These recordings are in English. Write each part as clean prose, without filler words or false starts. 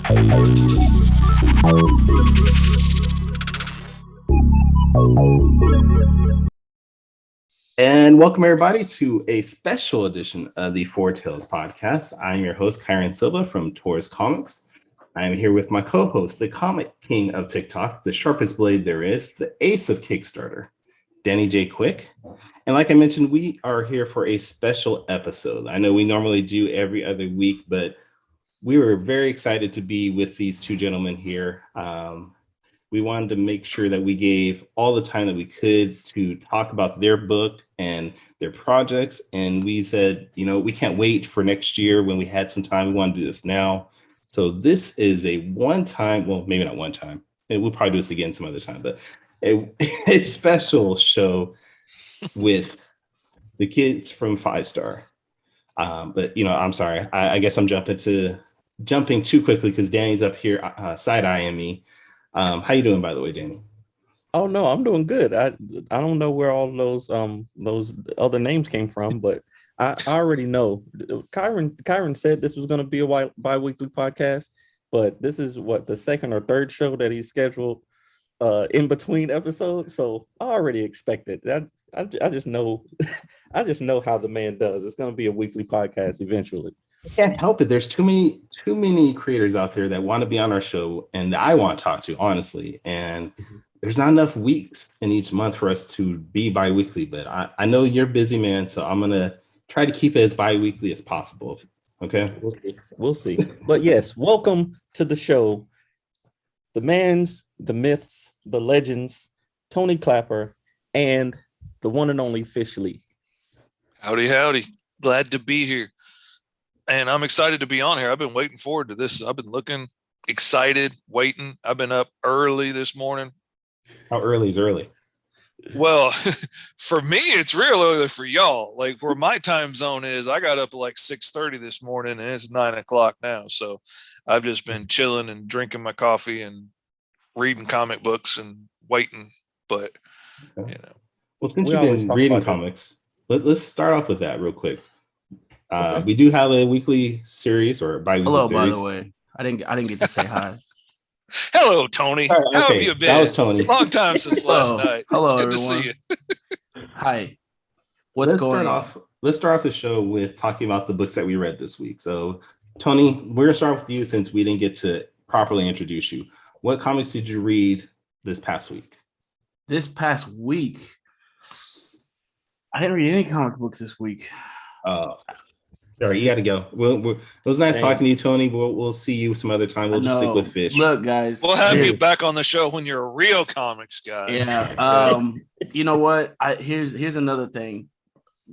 And welcome everybody to a special edition of the Four Tales podcast. I'm your host, Kyrun Silva from Taurus Comics. I'm here with my co-host, the comic king of TikTok, the sharpest blade there is, the ace of Kickstarter, Danny J. Quick. And like I mentioned, we are here for a special episode. I know we normally do every other week, but we were very excited to be with these two gentlemen here. We wanted to make sure that we gave all the time that we could to talk about their book and their projects. And we said, you know, we can't wait for next year when we had some time. We want to do this now. So this is a one-time, well, maybe not one time. And we'll probably do this again some other time, but a special show with the kids from Fivestar. But, you know, I'm sorry. I guess I'm jumping too quickly because Danny's up here side-eyeing me. How you doing, by the way, Danny? Oh no, I'm doing good. I don't know where all those other names came from, but I already know. Kyrun said this was going to be a bi-weekly podcast, but this is what, the second or third show that he's scheduled in between episodes. So I already expect it. I just know I just know how the man does. It's going to be a weekly podcast eventually. I can't help it. There's too many creators out there that want to be on our show and that I want to talk to, honestly. And there's not enough weeks in each month for us to be bi-weekly, but I know you're busy, man. So I'm going to try to keep it as bi-weekly as possible. Okay. We'll see. But yes, welcome to the show. The mans, the myths, the legends, Tony Klapper, and the one and only Fish Lee. Howdy. Glad to be here. And I'm excited to be on here. I've been waiting forward to this. I've been looking excited, waiting. I've been up early this morning. How early is early? Well, for me, it's real early for y'all. Like where my time zone is, I got up at like 6:30 this morning and it's 9 o'clock now. So I've just been chilling and drinking my coffee and reading comic books and waiting. But, you know. Well, since you've been reading comics, let's start off with that real quick. Okay. We do have a weekly series or bi-weekly Hello, series. by the way. I didn't get to say hi. Hello, Tony. Right, How have you been? That was Tony. Long time since last night. Hello, it's good everyone. to see you. Hi. What's going on? Let's start off the show with talking about the books that we read this week. So, Tony, we're gonna start with you since we didn't get to properly introduce you. What comics did you read this past week? This past week, I didn't read any comic books this week. All right, you got to go. It was nice talking to you, Tony. We'll see you some other time. We'll just stick with Fish. Look, guys, we'll have you back on the show when you're a real comics guy. Yeah. You know what? Here's another thing.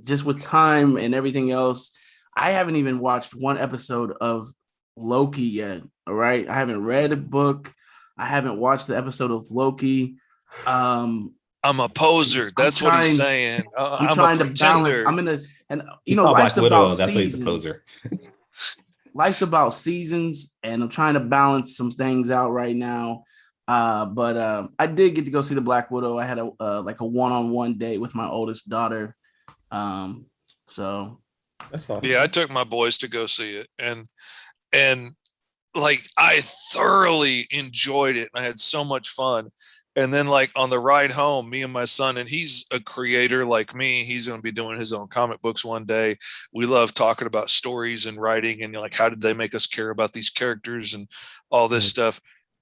Just with time and everything else, I haven't even watched one episode of Loki yet. All right, I haven't read a book. I haven't watched the episode of Loki. I'm a poser. That's what he's saying. I'm trying to balance. And you know, life's about seasons. Life's about seasons, and I'm trying to balance some things out right now. But I did get to go see the Black Widow. I had a one-on-one date with my oldest daughter. So that's awesome. Yeah, I took my boys to go see it, and like I thoroughly enjoyed it. I had so much fun. And then like on the ride home, me and my son, and he's a creator like me, he's going to be doing his own comic books one day. We love talking about stories and writing and like, how did they make us care about these characters and all this stuff.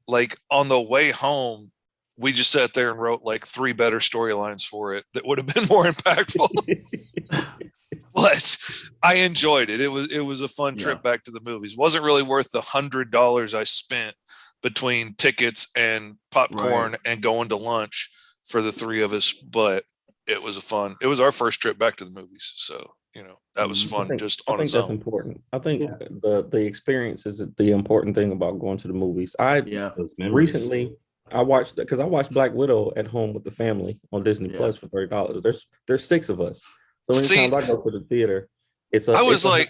Like on the way home, we just sat there and wrote like 3 better storylines for it that would have been more impactful. But I enjoyed it. It was a fun trip back to the movies. Wasn't really worth the $100 I spent between tickets and popcorn and going to lunch for the 3 of us, but it was our first trip back to the movies. So, you know, that was fun. I think that's important. I think the experience is the important thing about going to the movies. Recently I watched Black Widow at home with the family on Disney Plus for $30. There's 6 of us. So anytime I go to the theater, I was like,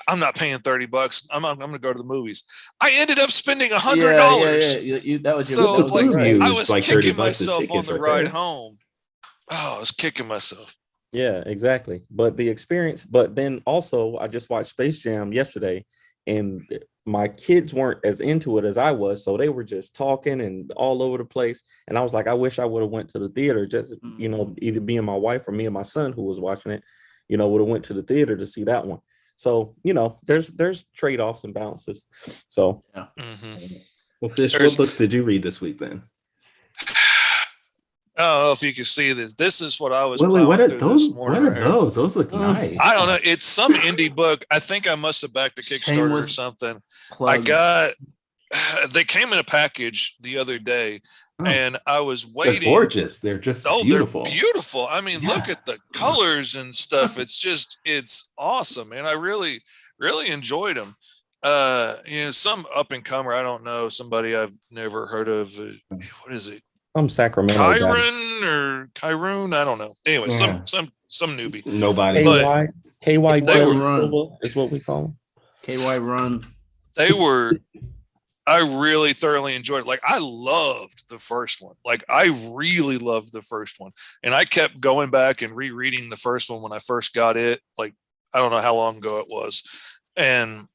I'm not paying $30. I'm going to go to the movies. I ended up spending $100. Yeah. That was so that was like, I was like kicking myself on the ride home. Oh, I was kicking myself. Yeah, exactly. But the experience. But then also, I just watched Space Jam yesterday, and my kids weren't as into it as I was, so they were just talking and all over the place. And I was like, I wish I would have went to the theater, just either me and my wife or me and my son who was watching it, would have went to the theater to see that one. So there's trade-offs and balances. So yeah. Well, Fish, what books did you read this week then? I don't know if you can see this. This is what I was. Wait, what are those? What are those? Those look nice. I don't know. It's some indie book. I think I must have backed a Kickstarter or something. They came in a package the other day, and I was waiting. They're gorgeous. They're just beautiful. They're beautiful. I mean, look at the colors and stuff. It's awesome, man. I really, really enjoyed them. Some up and comer. I don't know, somebody I've never heard of. What is it? Some Sacramento Kyrun, I don't know. Anyway, some newbie. Nobody. KY Run is what we call them. KY Run. I really thoroughly enjoyed it. Like, I loved the first one. Like, I really loved the first one. And I kept going back and rereading the first one when I first got it. Like, I don't know how long ago it was. And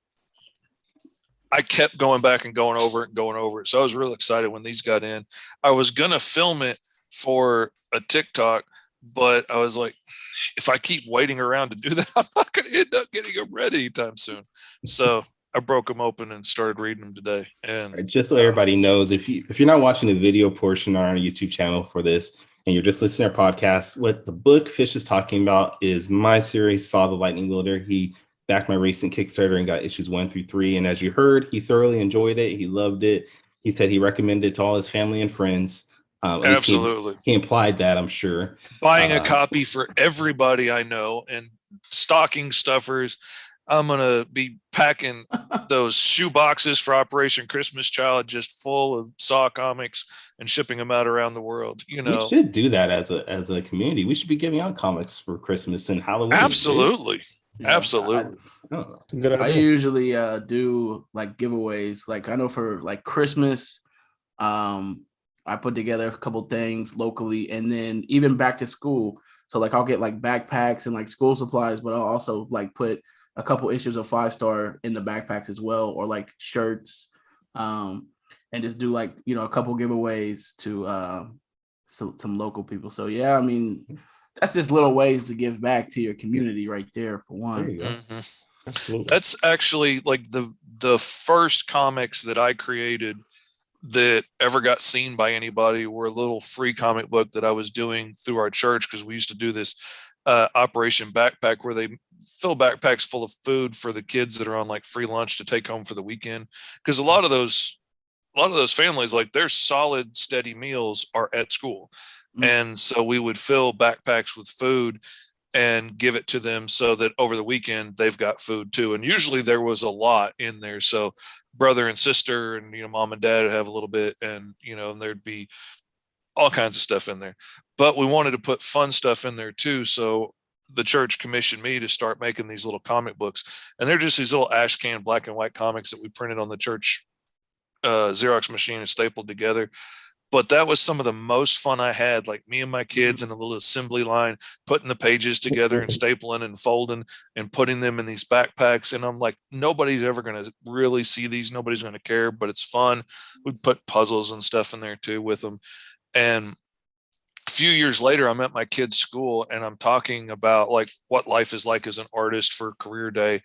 I kept going back and going over it. So I was real excited when these got in. I was going to film it for a TikTok, but I was like, if I keep waiting around to do that, I'm not going to end up getting them ready anytime soon. So I broke them open and started reading them today. And just so everybody knows, if you're not watching the video portion on our YouTube channel for this, and you're just listening to our podcast, what the book Fish is talking about is my series, Saw the Lightning Wielder. He backed my recent Kickstarter and got issues 1 through 3. And as you heard, he thoroughly enjoyed it. He loved it. He said he recommended it to all his family and friends. Absolutely. He implied that, I'm sure. Buying a copy for everybody I know, and stocking stuffers. I'm going to be packing those shoe boxes for Operation Christmas Child, just full of Saw comics, and shipping them out around the world. We should do that as a community. We should be giving out comics for Christmas and Halloween. Absolutely. Yeah, absolutely. I usually do like giveaways. Like, I know for like Christmas, I put together a couple things locally, and then even back to school. So like I'll get like backpacks and like school supplies, but I'll also like put a couple issues of Fivestar in the backpacks as well, or like shirts, and just do like a couple giveaways to some local people. So yeah, I mean, that's just little ways to give back to your community right there, for one. There you go. Mm-hmm. That's actually like the first comics that I created that ever got seen by anybody were a little free comic book that I was doing through our church, because we used to do this Operation Backpack, where they fill backpacks full of food for the kids that are on like free lunch to take home for the weekend. Because a lot of those families, like, their solid steady meals are at school. And so we would fill backpacks with food and give it to them so that over the weekend they've got food too. And usually there was a lot in there. So brother and sister and, mom and dad would have a little bit, and, and there'd be all kinds of stuff in there. But we wanted to put fun stuff in there too. So the church commissioned me to start making these little comic books. And they're just these little ash can black and white comics that we printed on the church Xerox machine and stapled together. But that was some of the most fun I had, like me and my kids in a little assembly line, putting the pages together and stapling and folding and putting them in these backpacks. And I'm like, nobody's ever going to really see these. Nobody's going to care, but it's fun. We put puzzles and stuff in there too with them. And a few years later, I'm at my kid's school and I'm talking about like what life is like as an artist for career day.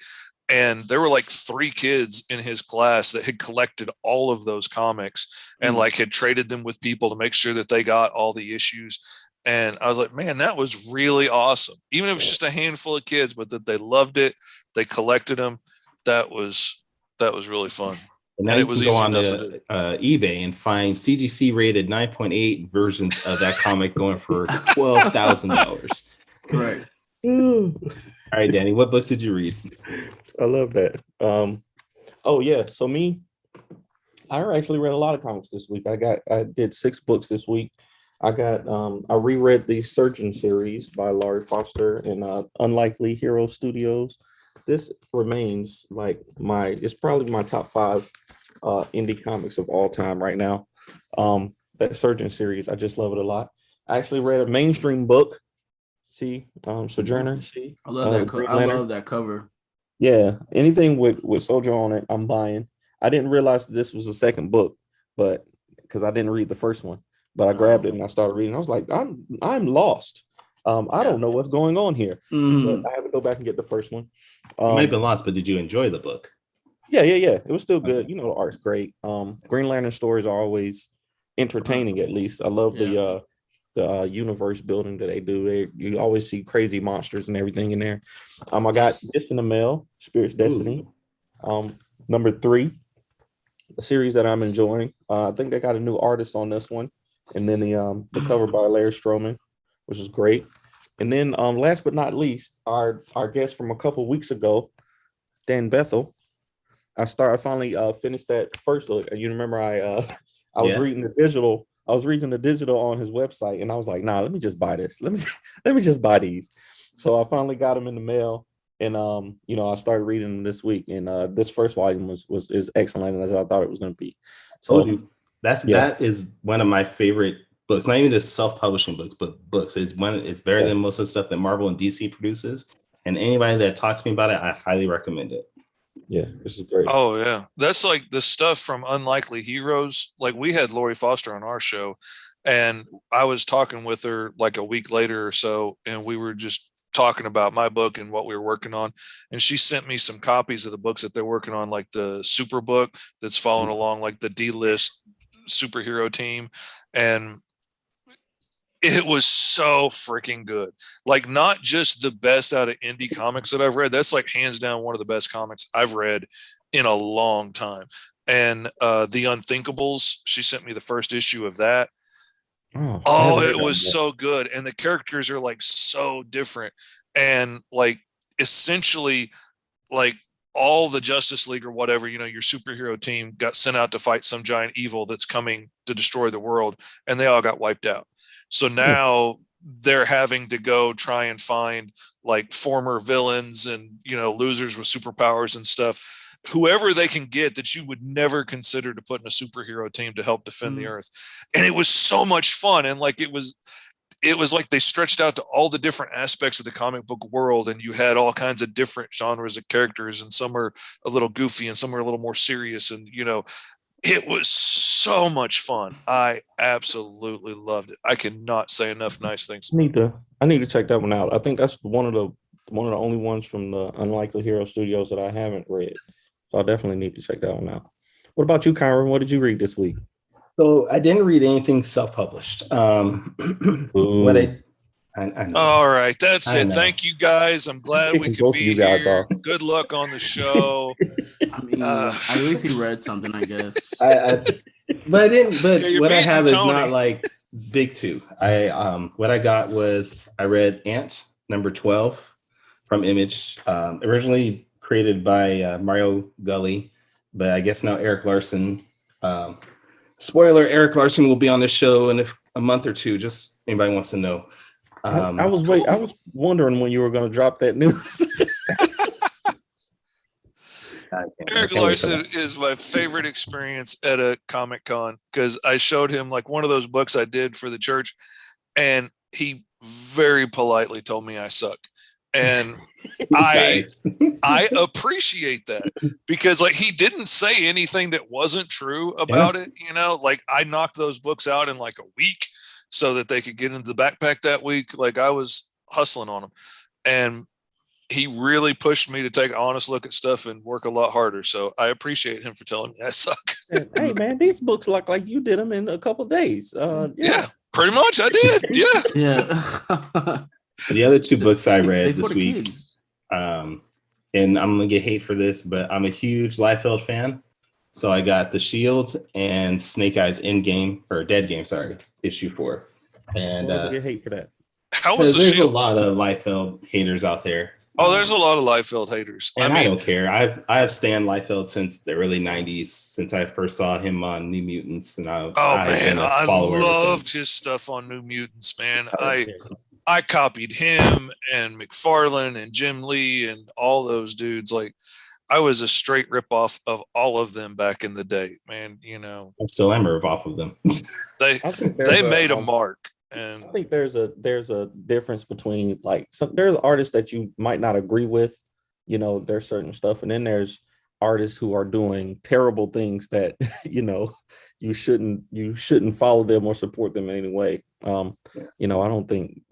And there were like 3 kids in his class that had collected all of those comics and like had traded them with people to make sure that they got all the issues. And I was like, man, that was really awesome. Even if it's just a handful of kids, but that they loved it, they collected them. That was really fun. And now you can go on to eBay and find CGC rated 9.8 versions of that comic going for $12,000. Right. All right, Danny, what books did you read? I love that. Oh yeah. So I actually read a lot of comics this week. I did 6 books this week. I reread the Surgeon series by Laurie Foster and Unlikely Hero Studios. This remains like it's probably my top 5 indie comics of all time right now. That Surgeon series, I just love it a lot. I actually read a mainstream book. Sojourner. I love that. I love that cover. Yeah, anything with Sojourner on it, I'm buying. I didn't realize that this was the second book, but because I didn't read the first one, but I grabbed it and I started reading. I was like, I'm lost. I don't know what's going on here. But I have to go back and get the first one. You might have been lost, but did you enjoy the book? Yeah. It was still good. You know, the art's great. Green Lantern stories are always entertaining. At least I love the universe building that they do. You always see crazy monsters and everything in there. I got this in the mail, Spirit's Destiny, number 3, a series that I'm enjoying. I think they got a new artist on this one, and then the cover by Larry Stroman, which is great. And then last but not least, our guest from a couple weeks ago, Dan Bethel. I finally finished that first look, and you remember I was reading the digital. I was reading the digital on his website, and I was like, "Nah, let me just buy this. Let me just buy these." So I finally got them in the mail, and I started reading them this week. And this first volume is excellent as I thought it was going to be. So that is one of my favorite books. Not even just self-publishing books, but books. It's better than most of the stuff that Marvel and DC produces. And anybody that talks to me about it, I highly recommend it. Yeah, this is great. Oh yeah, that's like the stuff from Unlikely Heroes. Like we had Lori Foster on our show, and I was talking with her like a week later or so, and we were just talking about my book and what we were working on. And she sent me some copies of the books that they're working on, like the Super book that's following along like the D-list superhero team, and it was so freaking good. Like not just the best out of indie comics that I've read. That's like hands down one of the best comics I've read in a long time. And the Unthinkables, she sent me the first issue of that. It was so good. And the characters are like so different. And like essentially like all the Justice League or whatever, your superhero team got sent out to fight some giant evil that's coming to destroy the world, and they all got wiped out. So now they're having to go try and find like former villains and, losers with superpowers and stuff, whoever they can get that you would never consider to put in a superhero team to help defend the earth. And it was so much fun. And like, it was like they stretched out to all the different aspects of the comic book world, and you had all kinds of different genres of characters, and some are a little goofy and some are a little more serious. And, it was so much fun. I absolutely loved it. I cannot say enough nice things. I need to check that one out. I think that's one of the only ones from the Unlikely Hero Studios that I haven't read. So I definitely need to check that one out. What about you, Kyrun? What did you read this week? So I didn't read anything self-published. What I know. All right, that's it. Thank you guys. I'm glad we could be here. Good luck on the show. I mean, at least he read something, I guess. But I didn't. But what I have is not like big two. What I got was I read Ant number 12 from Image, originally created by Mario Gully, but I guess now Eric Larson. Spoiler: Eric Larson will be on the show in a month or two. Just anybody wants to know. I was wondering when you were going to drop that news. Eric Larson is my favorite experience at a Comic-Con because I showed him like one of those books I did for the church, and he very politely told me I suck. And I appreciate that because like he didn't say anything that wasn't true about it. Like I knocked those books out in like a week so that they could get into the backpack that week. Like I was hustling on them, and he really pushed me to take an honest look at stuff and work a lot harder. So I appreciate him for telling me I suck. Hey man, these books look like you did them in a couple of days. Yeah, pretty much I did. Yeah. The other two books I read this week, and I'm gonna get hate for this, but I'm a huge Liefeld fan. So I got The Shield and Snake Eyes Endgame or Dead Game, issue 4. And get hate for that. How was The Shield? There's a lot of Liefeld haters out there. Oh, there's a lot of Liefeld haters. And I don't care. I have stan Liefeld since the early 90s, since I first saw him on New Mutants. And I loved his stuff on New Mutants, man. I copied him and McFarlane and Jim Lee and all those dudes. Like I was a straight ripoff of all of them back in the day, man. I still am a ripoff of them. They made a mark. And I think there's a difference between like there's artists that you might not agree with, there's certain stuff, and then there's artists who are doing terrible things that you shouldn't follow them or support them in any way. I don't think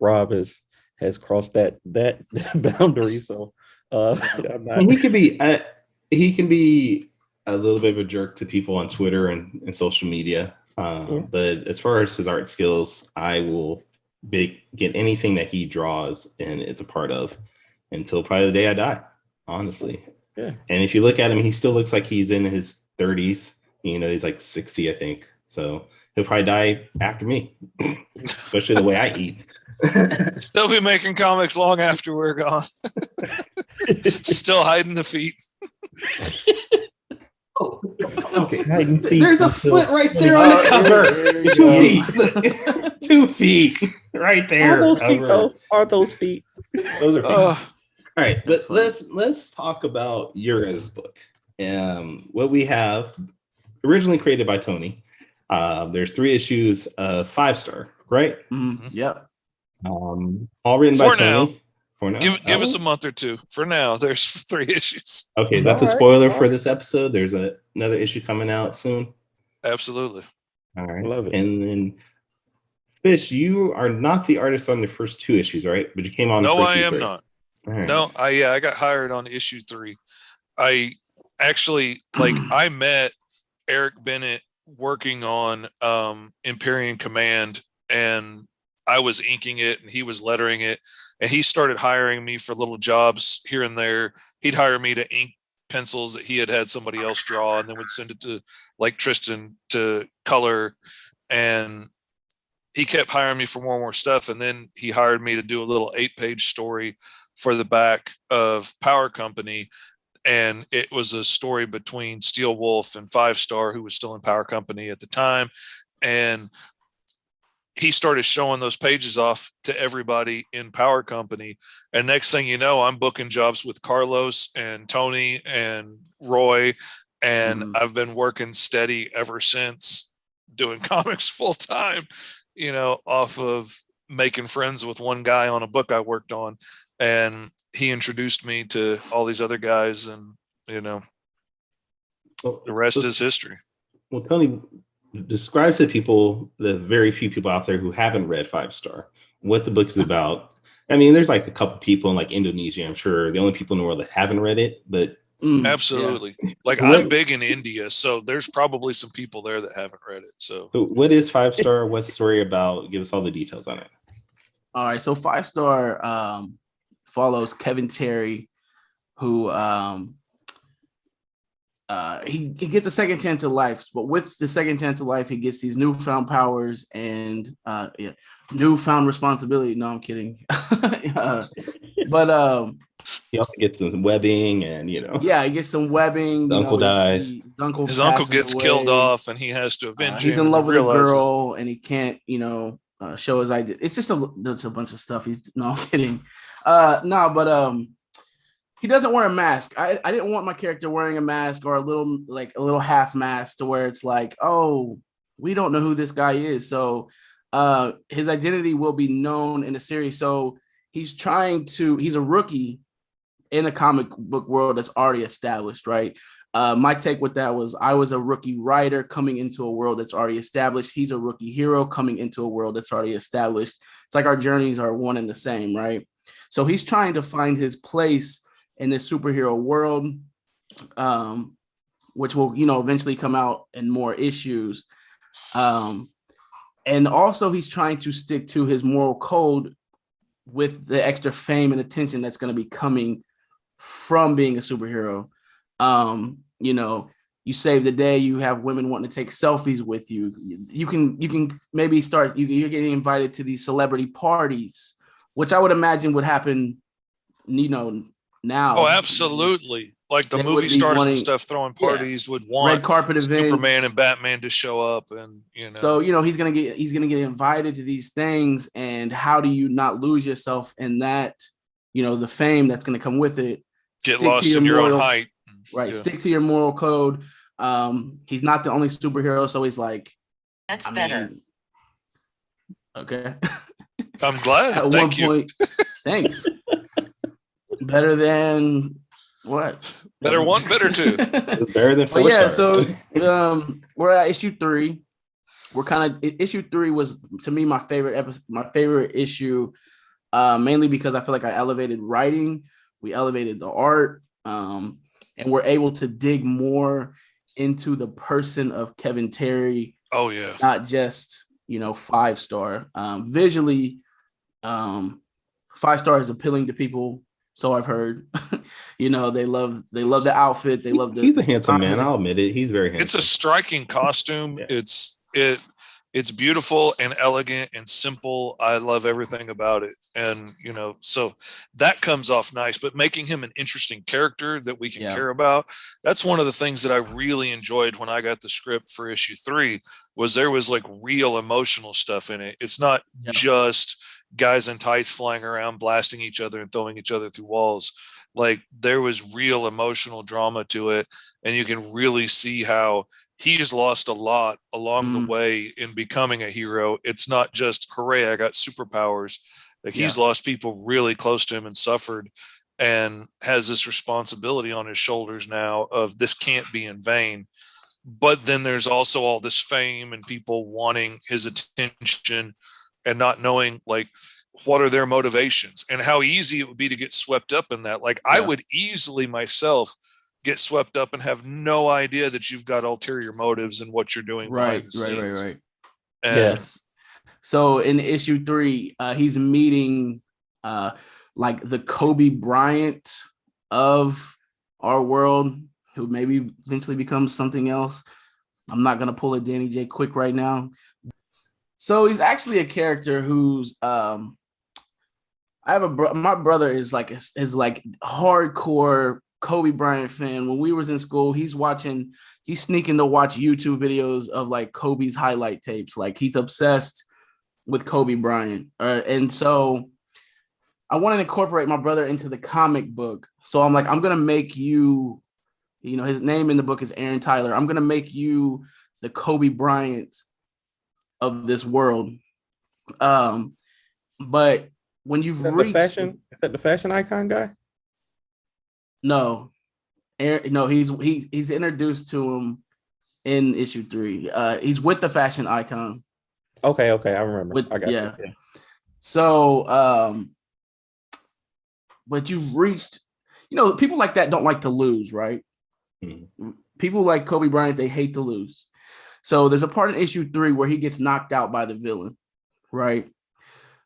Rob has crossed that boundary. So he can be a little bit of a jerk to people on Twitter and social media. But as far as his art skills, I will get anything that he draws and it's a part of until probably the day I die, honestly. Yeah. And if you look at him, he still looks like he's in his 30s. He's like 60, I think. So he'll probably die after me, especially the way I eat. Still be making comics long after we're gone. Still hiding the feet. Oh, okay. There's a foot right there on the cover. 2 feet. 2 feet right there. Are those feet though? Are those feet? Those are feet. All right, let's talk about your guys' book. What we have, originally created by Tony. There's 3 issues of Fivestar, right? Mm-hmm. Yep. All written by Tony. For now, give us a month or two. For now, there's 3 issues. Okay, that's a spoiler for this episode. There's another issue coming out soon. Absolutely. All right, love it. And then Fish, you are not the artist on the first 2 issues, right? But you came on. No, I am not. Right. No, I got hired on issue 3. I actually I met Eric Bennett working on Imperium Command, and I was inking it and he was lettering it, and he started hiring me for little jobs here and there. He'd hire me to ink pencils that he had somebody else draw, and then would send it to Tristan to color, and he kept hiring me for more and more stuff. And then he hired me to do a little 8-page story for the back of Power Company. And it was a story between Steel Wolf and Fivestar, who was still in Power Company at the time. And he started showing those pages off to everybody in Power Company. And next thing you know, I'm booking jobs with Carlos and Tony and Roy. And I've been working steady ever since, doing comics full time, off of making friends with one guy on a book I worked on. And he introduced me to all these other guys, and the rest is history. Well, Tony, describe to people, the very few people out there who haven't read Fivestar, what the book is about. I mean, there's like a couple people in like Indonesia, I'm sure, the only people in the world that haven't read it, but absolutely. Yeah. I'm big in India, so there's probably some people there that haven't read it. So what is Fivestar? What's the story about? Give us all the details on it. All right, so Fivestar follows Kevin Terry, who he gets a second chance at life, but with the second chance of life, he gets these newfound powers and newfound responsibility. No, I'm kidding. But he also gets some webbing, and he gets some webbing. The uncle dies. His uncle gets killed off, and he has to avenge him. He's in love with a girl, and he can't, show his idea. It's just a bunch of stuff. I'm kidding. He doesn't wear a mask. I didn't want my character wearing a mask or a little half mask to where it's like, oh, we don't know who this guy is. So his identity will be known in the series. So he's a rookie in a comic book world that's already established, right? My take with that was I was a rookie writer coming into a world that's already established. He's a rookie hero coming into a world that's already established. It's like our journeys are one and the same, right? So he's trying to find his place in this superhero world, which will, eventually come out in more issues. And also he's trying to stick to his moral code with the extra fame and attention that's going to be coming from being a superhero. You save the day, you have women wanting to take selfies with you. You can maybe you're getting invited to these celebrity parties, which I would imagine would happen, now. Oh, absolutely. Like the movie stars and stuff throwing parties would want red carpet events, Superman and Batman to show up, and So he's gonna get invited to these things, and how do you not lose yourself in that? The fame that's gonna come with it. Get lost in your own height. Right. Yeah. Stick to your moral code. He's not the only superhero, so he's like, that's better. Okay. I'm glad. At one point, thanks. Better than what? Better one, better two. Better than 4 yeah, stars. So we're at issue 3. We're kind of issue 3 was to me my favorite episode, my favorite issue, mainly because I feel like I elevated writing, we elevated the art, and we're able to dig more into the person of Kevin Terry. Oh yeah, not just Fivestar. Visually, Fivestar is appealing to people. So I've heard, they love the outfit. They love the. He's a handsome man. I'll admit it. He's very handsome. It's a striking costume. Yeah. It's beautiful and elegant and simple. I love everything about it. And, so that comes off nice, but making him an interesting character that we can care about. That's one of the things that I really enjoyed when I got the script for issue 3 was there was like real emotional stuff in it. It's not just guys in tights flying around, blasting each other and throwing each other through walls. Like there was real emotional drama to it. And you can really see how he's lost a lot along the way in becoming a hero. It's not just, hooray, I got superpowers. Like he's lost people really close to him and suffered and has this responsibility on his shoulders now of this can't be in vain. But then there's also all this fame and people wanting his attention and not knowing like what are their motivations and how easy it would be to get swept up in that. Like I would easily myself get swept up and have no idea that you've got ulterior motives and what you're doing. Right. And yes. So in issue 3, he's meeting like the Kobe Bryant of our world, who maybe eventually becomes something else. I'm not gonna pull a Danny J. Quick right now. So he's actually a character who's I have my brother is like hardcore Kobe Bryant fan. When we was in school, he's sneaking to watch YouTube videos of like Kobe's highlight tapes. Like he's obsessed with Kobe Bryant. And so I wanted to incorporate my brother into the comic book. So I'm like, I'm going to make you, his name in the book is Aaron Tyler. I'm going to make you the Kobe Bryant of this world. But when you've reached is that the fashion icon guy? No, Aaron, no, he's introduced to him in issue 3. He's with the fashion icon. Okay, I remember. I got you. So, but you've reached, people like that don't like to lose, right? Mm-hmm. People like Kobe Bryant, they hate to lose. So there's a part in issue 3 where he gets knocked out by the villain, right?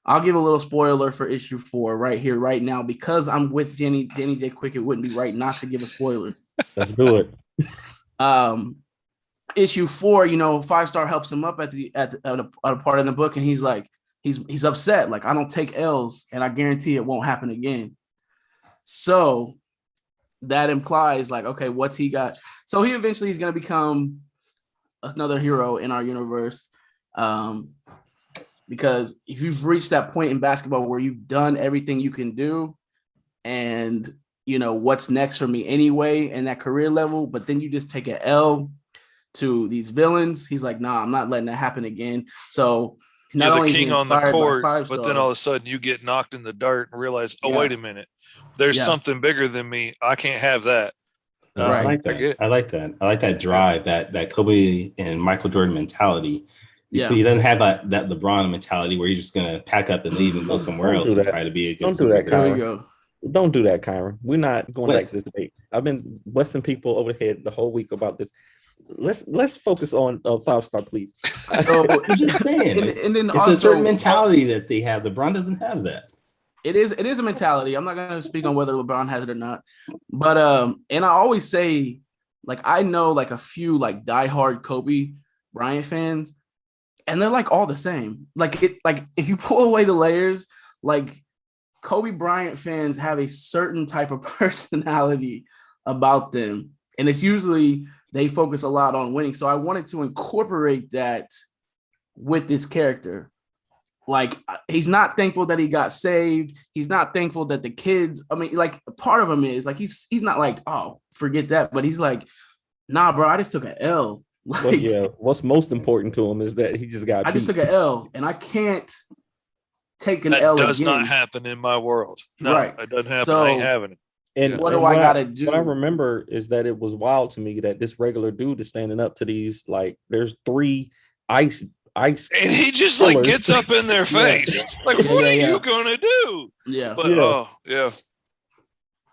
I'll give a little spoiler for issue 4 right here, right now, because I'm with Danny J. Quick. It wouldn't be right not to give a spoiler. Let's do it. Issue 4, Fivestar helps him up at a part in the book, and he's like, he's upset. Like, I don't take L's, and I guarantee it won't happen again. So that implies, like, okay, what's he got? So he eventually is going to become another hero in our universe. Because if you've reached that point in basketball where you've done everything you can do and, what's next for me anyway in that career level, but then you just take an L to these villains, he's like, nah, I'm not letting that happen again. So you're the king on the court, but then all of a sudden you get knocked in the dirt and realize, wait a minute, there's something bigger than me. I can't have that. Right. I like that. I like that drive, that Kobe and Michael Jordan mentality. Yeah. He doesn't have that LeBron mentality where he's just going to pack up and leave and go somewhere else and try to be a good. Don't do that, Kyrun. Don't do that, Kyrun. We're not going back to this debate. I've been busting people over the head the whole week about this. Let's focus on Fivestar, please. So I'm just saying, and then it's also a certain mentality that they have. LeBron doesn't have that. It is a mentality. I'm not going to speak on whether LeBron has it or not, but and I always say, like, I know like a few like diehard Kobe Bryant fans. And they're like all the same. Like if you pull away the layers, like Kobe Bryant fans have a certain type of personality about them. And it's usually they focus a lot on winning. So I wanted to incorporate that with this character. Like he's not thankful that he got saved. He's not thankful that the kids, like part of him is like he's not like, oh, forget that. But he's like, nah, bro, I just took an L. Like, what's most important to him is that he just got I just took an L, and I can't take an that L does again. not happen in my world. No, Right. It doesn't happen. So, I ain't having it. And what do I gotta do? What I remember is that it was wild to me that this regular dude is standing up to these, like, there's 3 ice, and he just killers. like gets up in their face. Like, what are you gonna do? Yeah. But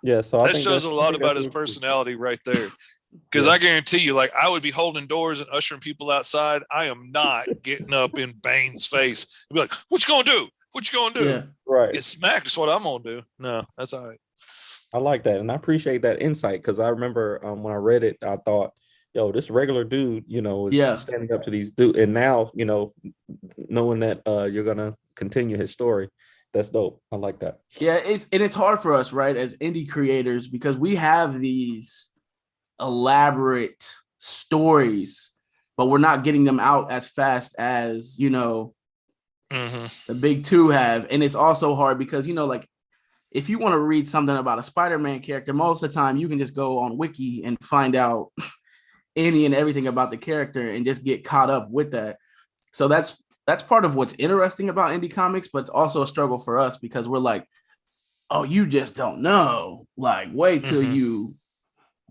yeah. So I that think shows a lot about his personality right there. Because I guarantee you, like, I would be holding doors and ushering people outside. I am not getting up in Bane's face and be like, "What you gonna do? What you gonna do?" Yeah. Right. Get smacked is what I'm gonna do. No, that's all right. I like that, and I appreciate that insight, because I remember when I read it, I thought, "Yo, this regular dude, is standing up to these dude." And now, knowing that you're gonna continue his story, that's dope. I like that. Yeah, it's hard for us, right, as indie creators, because we have these elaborate stories, but we're not getting them out as fast as the big 2 have. And it's also hard because like, if you want to read something about a Spider-Man character, most of the time you can just go on Wiki and find out any and everything about the character and just get caught up with that. So that's part of what's interesting about indie comics, but it's also a struggle for us because we're like, oh, you just don't know. Like, wait till you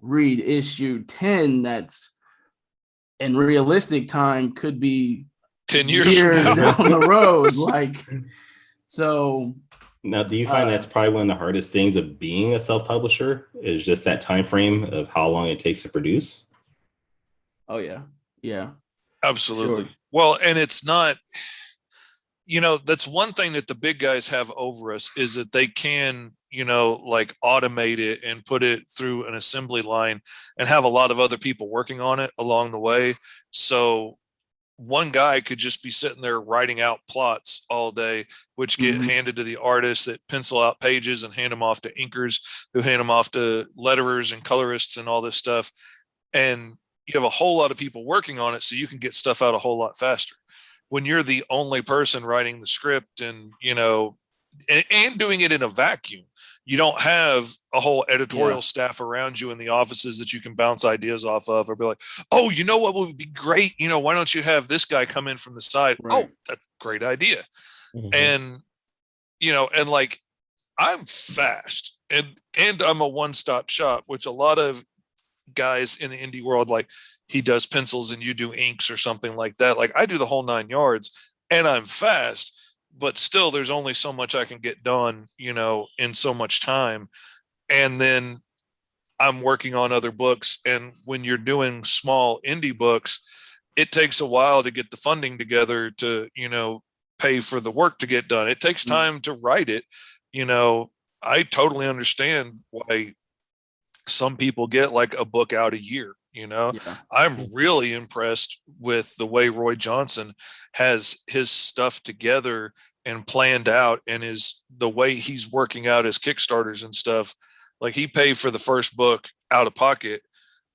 read issue 10. That's in realistic time could be 10 years down the road. Like, so. Now, do you find that's probably one of the hardest things of being a self-publisher is just that time frame of how long it takes to produce? Oh, yeah. Yeah. Absolutely. Sure. Well, and it's not, that's one thing that the big guys have over us is that they can, like automate it and put it through an assembly line and have a lot of other people working on it along the way. So one guy could just be sitting there writing out plots all day, which get handed to the artists that pencil out pages and hand them off to inkers who hand them off to letterers and colorists and all this stuff. And you have a whole lot of people working on it, so you can get stuff out a whole lot faster. When you're the only person writing the script and, and doing it in a vacuum, you don't have a whole editorial staff around you in the offices that you can bounce ideas off of or be like, oh, you know what would be great? Why don't you have this guy come in from the side? Right. Oh, that's a great idea. And, and like, I'm fast and I'm a one-stop shop, which a lot of guys in the indie world, like he does pencils and you do inks or something like that. Like I do the whole 9 yards and I'm fast, but still there's only so much I can get done, in so much time. And then I'm working on other books. And when you're doing small indie books, it takes a while to get the funding together to, pay for the work to get done. It takes time to write it. I totally understand why some people get like a book out a year. I'm really impressed with the way Roy Johnson has his stuff together and planned out, and the way he's working out his Kickstarters and stuff. Like he paid for the first book out of pocket,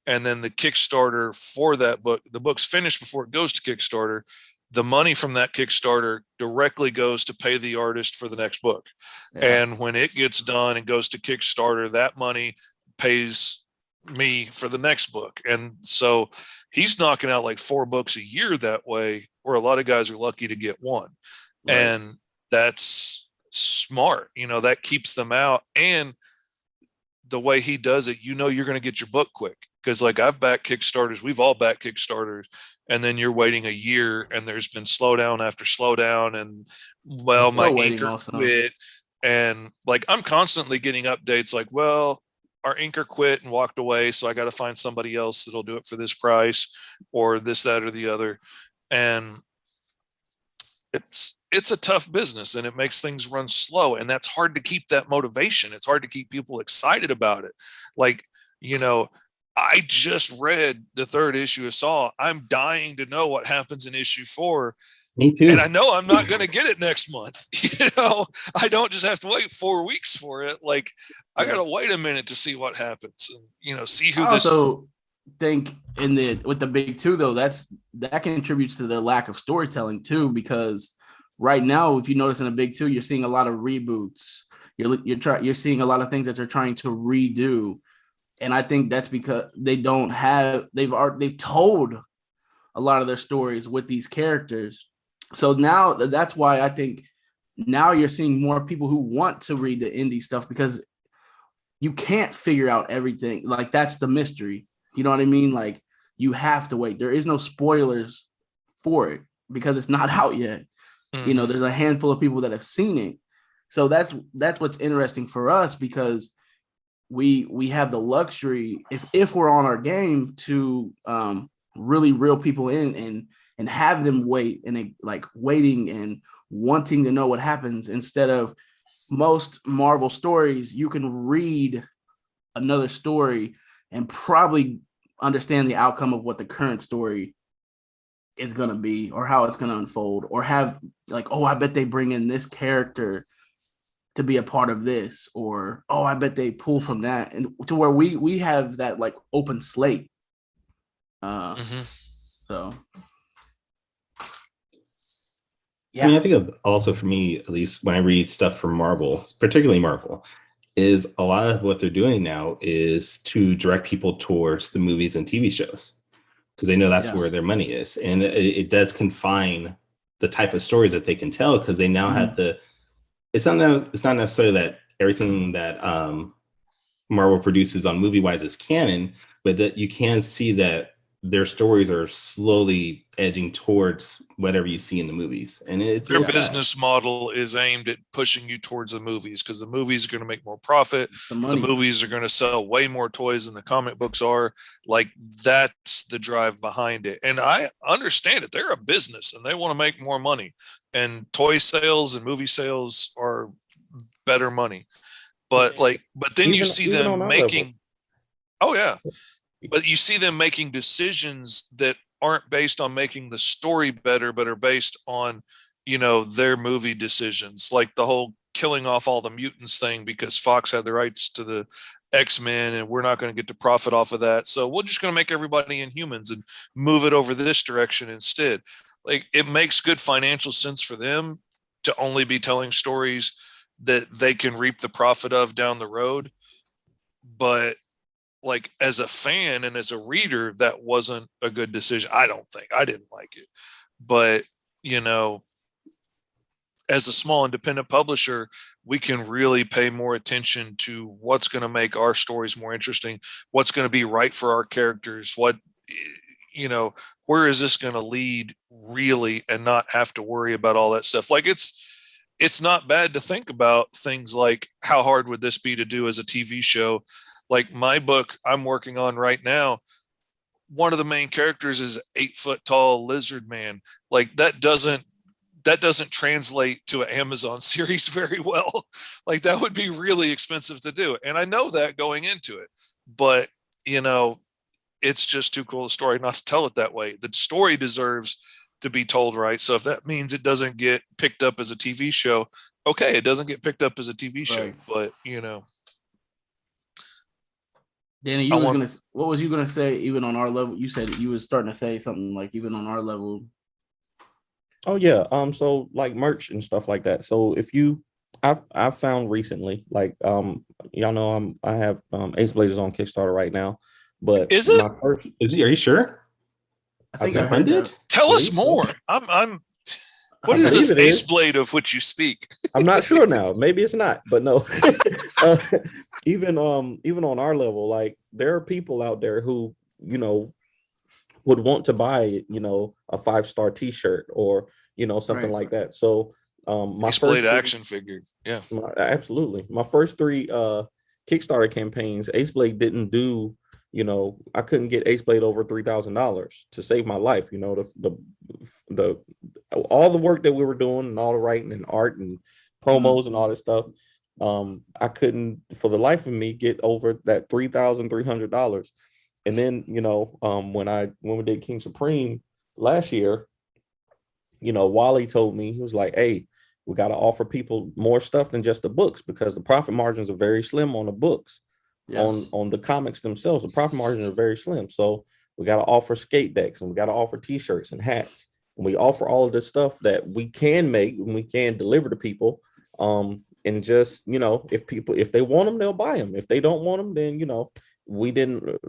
and then the Kickstarter for that book, the book's finished before it goes to Kickstarter. The money from that Kickstarter directly goes to pay the artist for the next book. And when it gets done and goes to Kickstarter, that money pays me for the next book. And so he's knocking out like 4 books a year that way, where a lot of guys are lucky to get one. Right. And that's smart. That keeps them out. And the way he does it, you're going to get your book quick. Because like I've backed Kickstarters, we've all backed Kickstarters, and then you're waiting a year and there's been slowdown after slowdown, and my inker quit. And like I'm constantly getting updates like, well, our inker quit and walked away, so I got to find somebody else that'll do it for this price or this, that, or the other. And it's a tough business and it makes things run slow, and that's hard to keep that motivation. It's hard to keep people excited about it. Like, I just read the 3rd issue of Saw. I'm dying to know what happens in issue 4. Me too. And I know I'm not going to get it next month. I don't just have to wait 4 weeks for it. Like I got to wait a minute to see what happens and, see who this. I also think with the big 2 though, that contributes to their lack of storytelling too, because right now, if you notice in the big 2, you're seeing a lot of reboots. You're seeing a lot of things that they're trying to redo. And I think that's because they've told a lot of their stories with these characters. So now that's why I think now you're seeing more people who want to read the indie stuff because you can't figure out everything. Like, that's the mystery. You know what I mean? Like, you have to wait. There is no spoilers for it because it's not out yet. You know, there's a handful of people that have seen it. So that's what's interesting for us, because we have the luxury, if we're on our game, to really reel people in and have them wait, and like waiting and wanting to know what happens, instead of most Marvel stories. You can read another story and probably understand the outcome of what the current story is going to be, or how it's going to unfold, or have like, oh, I bet they bring in this character to be a part of this, or oh, I bet they pull from that, and to where we have that like open slate. So yeah. I mean, I think also for me, at least when I read stuff from Marvel, particularly Marvel, is a lot of what they're doing now is to direct people towards the movies and TV shows, because they know that's where their money is, and it does confine the type of stories that they can tell, because they now have the. It's not necessarily that everything that Marvel produces on movie wise is canon, but that you can see that their stories are slowly edging towards whatever you see in the movies, and their business model is aimed at pushing you towards the movies, because the movies are going to make more profit. The movies are going to sell way more toys than the comic books are. Like, that's the drive behind it, and I understand it. They're a business and they want to make more money, and toy sales and movie sales are better money. But then you see them making but you see them making decisions that aren't based on making the story better, but are based on, their movie decisions, like the whole killing off all the mutants thing because Fox had the rights to the X-Men and we're not going to get to profit off of that. So we're just going to make everybody Inhumans and move it over this direction instead. Like, it makes good financial sense for them to only be telling stories that they can reap the profit of down the road. But like, as a fan and as a reader, that wasn't a good decision. I didn't like it, but as a small independent publisher, we can really pay more attention to what's going to make our stories more interesting, what's going to be right for our characters, where is this going to lead really, and not have to worry about all that stuff. Like, it's not bad to think about things like, how hard would this be to do as a TV show? Like, my book I'm working on right now, one of the main characters is 8-foot tall lizard man. Like, that doesn't translate to an Amazon series very well. Like, that would be really expensive to do. And I know that going into it, but it's just too cool a story not to tell it that way. The story deserves to be told right. So if that means it doesn't get picked up as a TV show, okay, it doesn't get picked up as a TV show, but Danny, what was you gonna say? Even on our level, you said you were starting to say something like, even on our level. Oh yeah. So like merch and stuff like that. So I've found recently, like y'all know I have Ace Blazers on Kickstarter right now. But is it? Are you sure? I think I heard that. Tell us more. I'm what is this Ace Blade of which you speak? I'm not sure now. Maybe it's not, but no. Even on our level, like, there are people out there who, would want to buy, a Fivestar t-shirt or, something like that. So my Ace Blade action figures. Yeah. Absolutely. My first 3 Kickstarter campaigns, Ace Blade didn't do, I couldn't get Ace Blade over $3,000 to save my life. The all the work that we were doing and all the writing and art and promos and all this stuff, I couldn't for the life of me get over that $3,300. And then, when we did King Supreme last year, Wally told me, he was like, hey, we got to offer people more stuff than just the books, because the profit margins are very slim on the books. Yes. On the comics themselves, the profit margins are very slim. So we got to offer skate decks, and we got to offer t-shirts and hats. And we offer all of this stuff that we can make and we can deliver to people. And just, if they want them, they'll buy them. If they don't want them, then,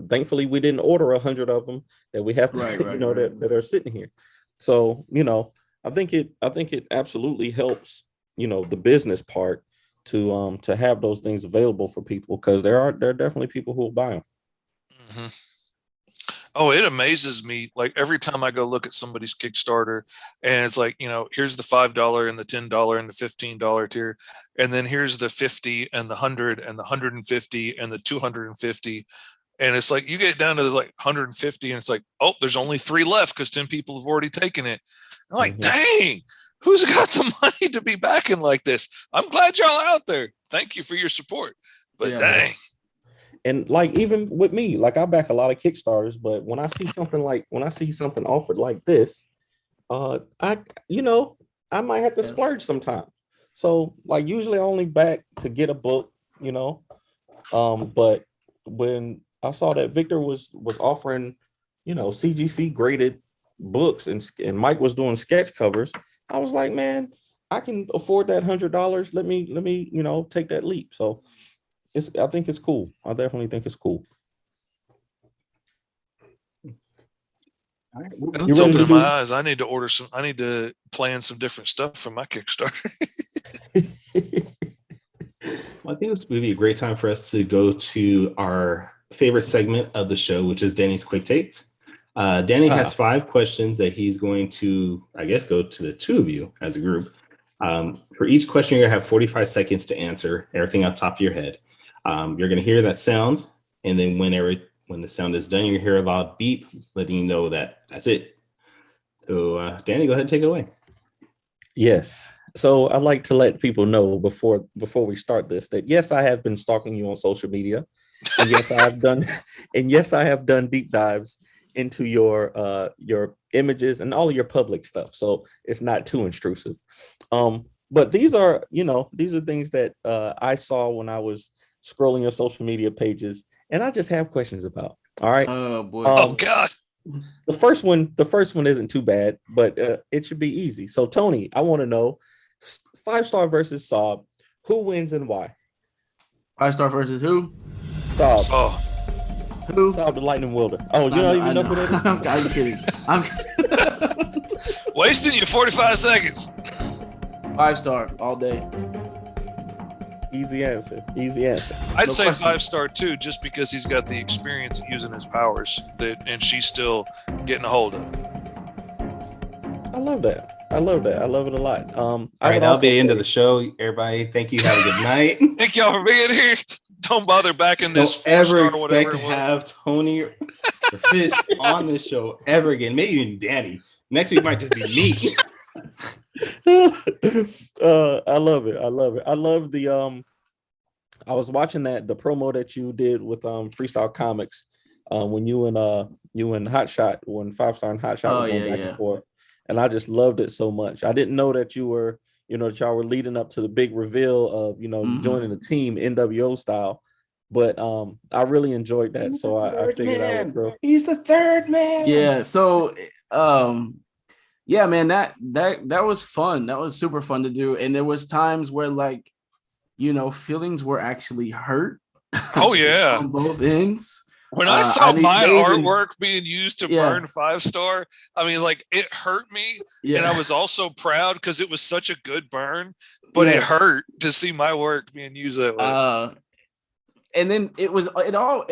thankfully we didn't order 100 of them that we have to, that are sitting here. So, I think it absolutely helps the business part to have those things available for people, because there are definitely people who will buy them. Mm-hmm. Oh, it amazes me. Like every time I go look at somebody's Kickstarter and it's like, here's the $5 and the $10 and the $15 tier. And then here's the 50 and the 100 and the 150 and the 250. And it's like, you get down to like 150 and it's like, oh, there's only 3 left because 10 people have already taken it. I'm like, dang, who's got the money to be backing like this? I'm glad y'all are out there. Thank you for your support. But dang. And like, even with me, like I back a lot of Kickstarters, but when I see something offered like this, I might have to splurge sometime. So like usually I only back to get a book, but when I saw that Victor was offering, CGC graded books and Mike was doing sketch covers, I was like, man, I can afford that $100. Let me, take that leap. So I think it's cool. I definitely think it's cool. All right. That's opening my eyes. I need to plan some different stuff for my Kickstarter. Well, I think this would be a great time for us to go to our favorite segment of the show, which is Danny's Quick Takes. Danny has 5 questions that he's going to, I guess, go to the 2 of you as a group. For each question, you're going to have 45 seconds to answer everything off the top of your head. You're going to hear that sound, and then when the sound is done, you hear a loud beep, letting you know that that's it. So, Danny, go ahead and take it away. Yes. So I'd like to let people know before we start this that yes, I have been stalking you on social media, and yes, I have done deep dives into your images and all of your public stuff. So it's not too intrusive. But these are things that I saw when I was scrolling your social media pages, and I just have questions about. All right. Oh boy. Oh God. The first one isn't too bad, but it should be easy. So Tony, I want to know, Fivestar versus Saab, who wins and why? Fivestar versus who? Saab. Who? Saab the Lightning Wielder. Oh, you don't even know who that is? I'm kidding. Wasting you 45 seconds. 5-star all day. Easy answer. I'd say question. 5-star too, just because he's got the experience of using his powers and she's still getting a hold of it. I love that. I love it a lot. All right, that'll be the end of the show. Everybody, thank you. Have a good night. Thank y'all for being here. Don't bother backing this. Don't ever expect to have Tony or Fish on this show ever again. Maybe even Danny. Next week might just be me. I love it. I love the I was watching the promo that you did with Freestyle Comics when you and Hotshot, when 5-star and Hotshot were going back and forth, and I just loved it so much. I didn't know that you were, that y'all were leading up to the big reveal of joining the team NWO style, but I really enjoyed that. So I figured I would throw. He's the third man. Yeah. So yeah, man, that was fun. That was super fun to do. And there was times where feelings were actually hurt. Oh yeah. On both ends. When I saw my artwork being used to burn 5-star, I mean, like, it hurt me. Yeah. And I was also proud because it was such a good burn, but it hurt to see my work being used that way. And then it all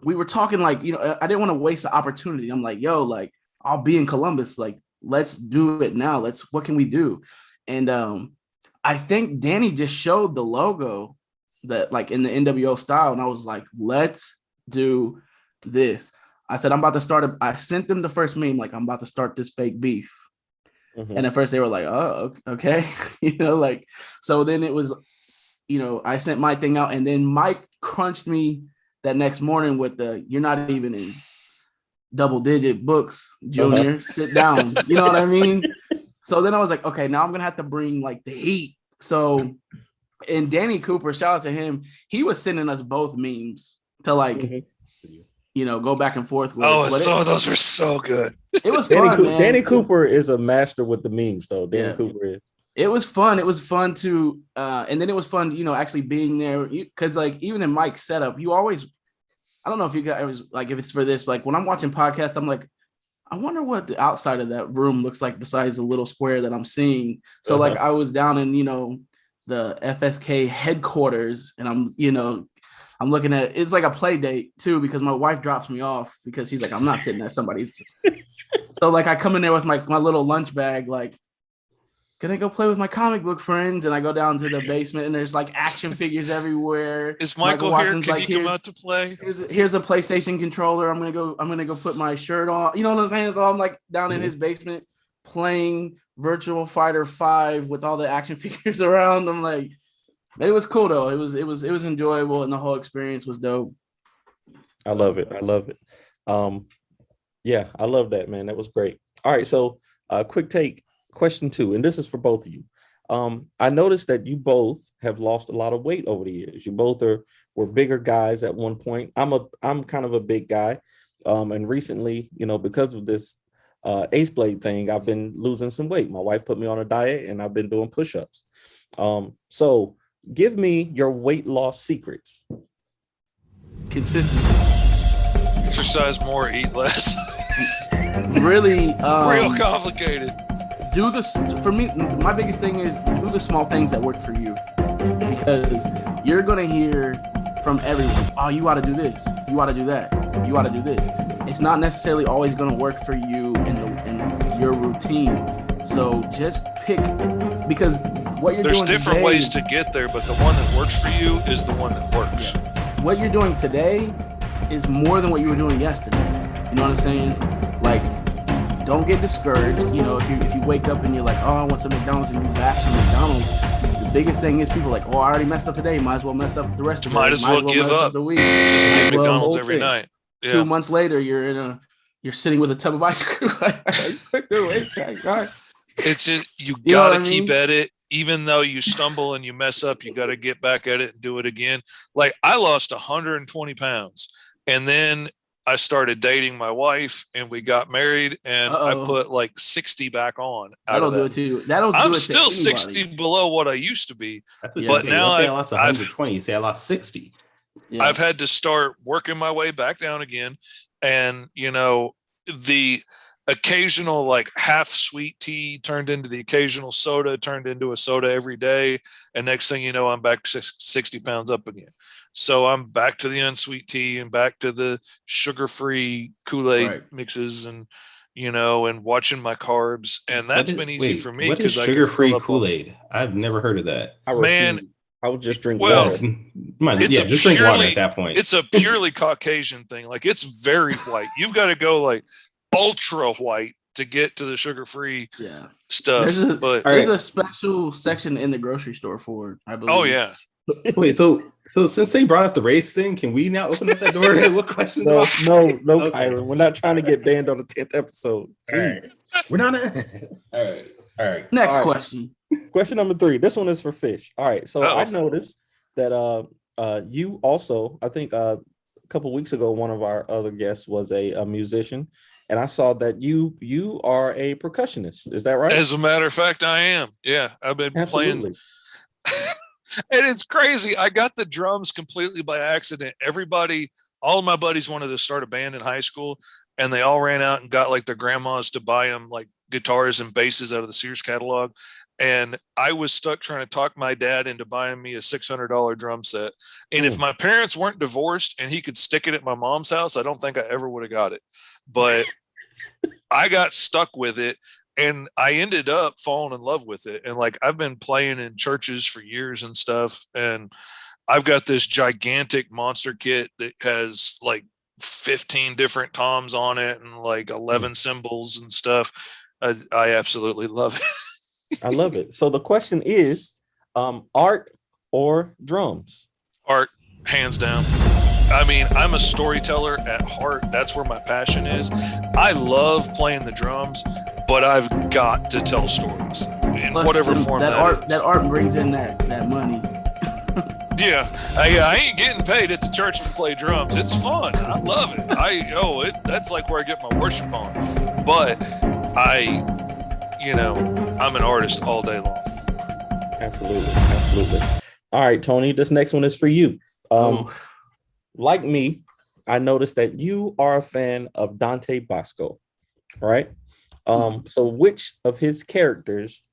we were talking like, I didn't want to waste the opportunity. I'm like, yo, like, I'll be in Columbus. Like, let's do it now. What can we do? And I think Danny just showed the logo that like in the NWO style. And I was like, let's do this. I said, I'm about to start. I sent them the first meme. Like, I'm about to start this fake beef. Mm-hmm. And at first they were like, oh, okay. So then it was, I sent my thing out, and then Mike crunched me that next morning with you're not even in double-digit books, Junior. Sit down. You know what I mean? So then I was like, okay, now I'm gonna have to bring like the heat. So, and Danny Cooper, shout out to him. He was sending us both memes to like, go back and forth with. Those were so good. It was fun, man. Danny Cooper is a master with the memes, though. Danny Cooper is. It was fun. It was fun to, and then it was fun, actually being there. Because like even in Mike's setup, you always, I don't know if you guys like if it's for this, like when I'm watching podcasts, I'm like, I wonder what the outside of that room looks like besides the little square that I'm seeing. So like I was down in, the FSK headquarters, and I'm looking at, it's like a play date too, because my wife drops me off because she's like, I'm not sitting at somebody's. So like I come in there with my little lunch bag, like, can I go play with my comic book friends? And I go down to the basement, and there's like action figures everywhere. Is Michael here? Can he come out to play? Here's a PlayStation controller. I'm gonna go put my shirt on. You know what I'm saying? So I'm like down in his basement playing Virtual Fighter 5 with all the action figures around. I'm like, it was cool though. It was enjoyable, and the whole experience was dope. I love it. Yeah, I love that, man. That was great. All right, so quick take. Question 2, and this is for both of you. I noticed that you both have lost a lot of weight over the years. You both were bigger guys at one point. I'm kind of a big guy, and recently, because of this Ace Blade thing, I've been losing some weight. My wife put me on a diet, and I've been doing push-ups. So give me your weight loss secrets. Consistency. Exercise more, eat less. Really, real complicated. For me, my biggest thing is do the small things that work for you, because you're going to hear from everyone, oh, you ought to do this, you ought to do that, you ought to do this. It's not necessarily always going to work for you in your routine. So just pick, because what you're doing There's different today, ways to get there, but the one that works for you is the one that works. Yeah. What you're doing today is more than what you were doing yesterday. You know what I'm saying? Like, don't get discouraged. If you wake up and you're like, oh, I want some McDonald's, and you bash some McDonald's, the biggest thing is people are like, oh, I already messed up today. Might as well mess up the rest of the week. Might as well give up the week. Just eat McDonald's every night. Yeah. 2 months later, you're sitting with a tub of ice cream. It's just you gotta keep at it. Even though you stumble and you mess up, you got to get back at it and do it again. Like I lost 120 pounds, and then I started dating my wife, and we got married, and I put like 60 back on. That'll do it too. I'm still 60 below what I used to be, but now I lost 120. You say I lost 60. Yeah. I've had to start working my way back down again, and the occasional like half sweet tea turned into the occasional soda, turned into a soda every day, and next thing you know, I'm back 60 pounds up again. So I'm back to the unsweet tea and back to the sugar-free Kool-Aid mixes, and and watching my carbs, and that's been easy for me because sugar-free Kool-Aid. I've never heard of that. I would just drink water. Just drink water at that point. It's a purely Caucasian thing. Like it's very white. You've got to go like ultra white to get to the sugar-free stuff. There's a special section in the grocery store for it, I believe. Oh yeah. Wait, so since they brought up the race thing, can we now open up that door and what questions? No, okay. Kyrun. We're not trying to get banned on the 10th episode. All right. We're not. All right. Next question. Question number 3. This one is for Fish. All right. So I noticed that you also, I think a couple weeks ago, one of our other guests was a musician, and I saw that you are a percussionist. Is that right? As a matter of fact, I am. Yeah, I've been playing. And it's crazy. I got the drums completely by accident. All of my buddies wanted to start a band in high school, and they all ran out and got like their grandmas to buy them like guitars and basses out of the Sears catalog. And I was stuck trying to talk my dad into buying me a $600 drum set. And if my parents weren't divorced and he could stick it at my mom's house, I don't think I ever would have got it. But I got stuck with it. And I ended up falling in love with it. And like, I've been playing in churches for years and stuff. And I've got this gigantic monster kit that has like 15 different toms on it and like 11 cymbals and stuff. I absolutely love it. I love it. So the question is, art or drums? Art, hands down. I mean, I'm a storyteller at heart. That's where my passion is. I love playing the drums, but I've got to tell stories in whatever form that is. That art brings in that money. Yeah, I ain't getting paid at the church to play drums. It's fun. I love it. That's like where I get my worship on. But I'm an artist all day long. Absolutely. All right, Tony, this next one is for you. Like me, I noticed that you are a fan of Dante Bosco. right? So which of his characters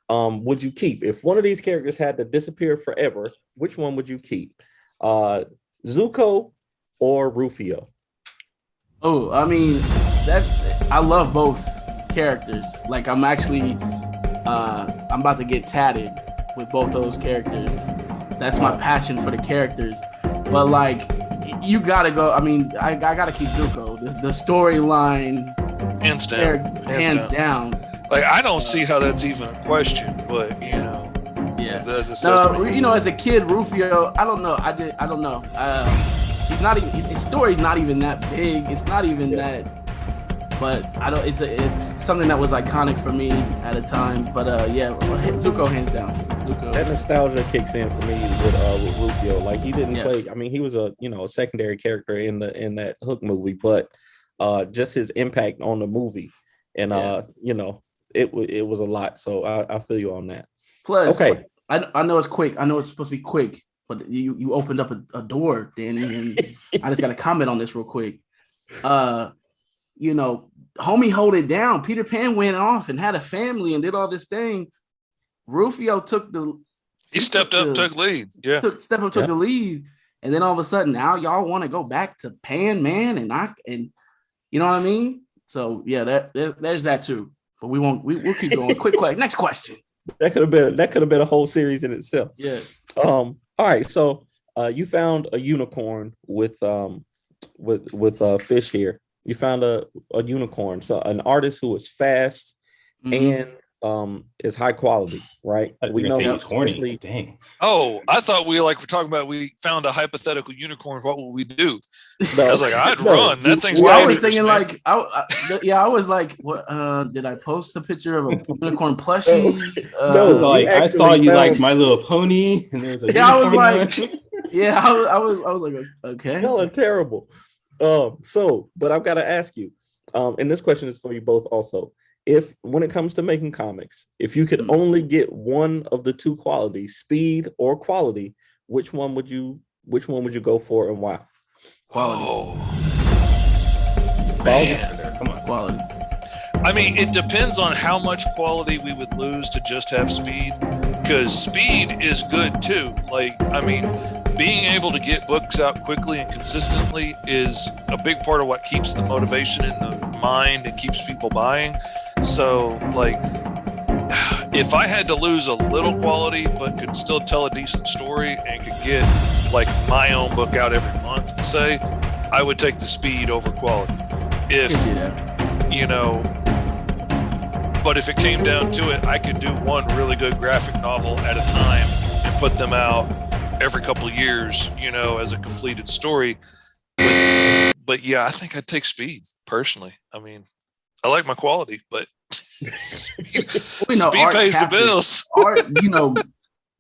would you keep? If one of these characters had to disappear forever, which one would you keep? Zuko or Rufio? Oh, I mean, I love both characters. Like I'm actually I'm about to get tatted with both those characters. That's my passion for the characters. But like you gotta go. I mean, I gotta keep Zuko. The storyline, hands down. Like I don't see how that's even a question, but you know, yeah. No, you know, as a kid, Rufio, I don't know. I don't know. He's not even. His story's not even that big. It's not even that. But I don't. It's something that was iconic for me at a time. But yeah, Zuko hands down. Zuko. That nostalgia kicks in for me with Rufio. Like he didn't play. I mean, he was a secondary character in that Hook movie, but just his impact on the movie, and it was a lot. So I feel you on that. Plus, okay, I know it's quick. I know it's supposed to be quick, but you opened up a door, Danny, and I just got to comment on this real quick. Homie hold it down. Peter Pan went off and had a family and did all this thing. Rufio took the lead. Yeah. Took the lead. And then all of a sudden now y'all want to go back to Pan Man and you know what I mean? So yeah, there's that too. But we'll keep going. Quick. Next question. That could have been a whole series in itself. Yeah. All right. So you found a unicorn with Fish here. You found a unicorn, so an artist who is fast and is high quality, right? We know he's horny. Dang. Oh, I thought we were talking about we found a hypothetical unicorn. What would we do? No. I was like, I'd run. That thing's dangerous. I was thinking like, I was like, what? Did I post a picture of a unicorn plushie? I saw you like My Little Pony, and there's a I was like, I was like, okay, y'all are terrible. But I've got to ask you, and this question is for you both also. If when it comes to making comics, if you could only get one of the two qualities, speed or quality, which one would you go for and why? Quality. Oh, man. Come on, quality. I mean, it depends on how much quality we would lose to just have speed, because speed is good too. Like, I mean, being able to get books out quickly and consistently is a big part of what keeps the motivation in the mind and keeps people buying. So, like, if I had to lose a little quality but could still tell a decent story and could get, like, my own book out every month, say, I would take the speed over quality. But if it came down to it, I could do one really good graphic novel at a time and put them out every couple of years, as a completed story. But yeah, I think I'd take speed personally. I mean, I like my quality, but speed pays the bills. Art,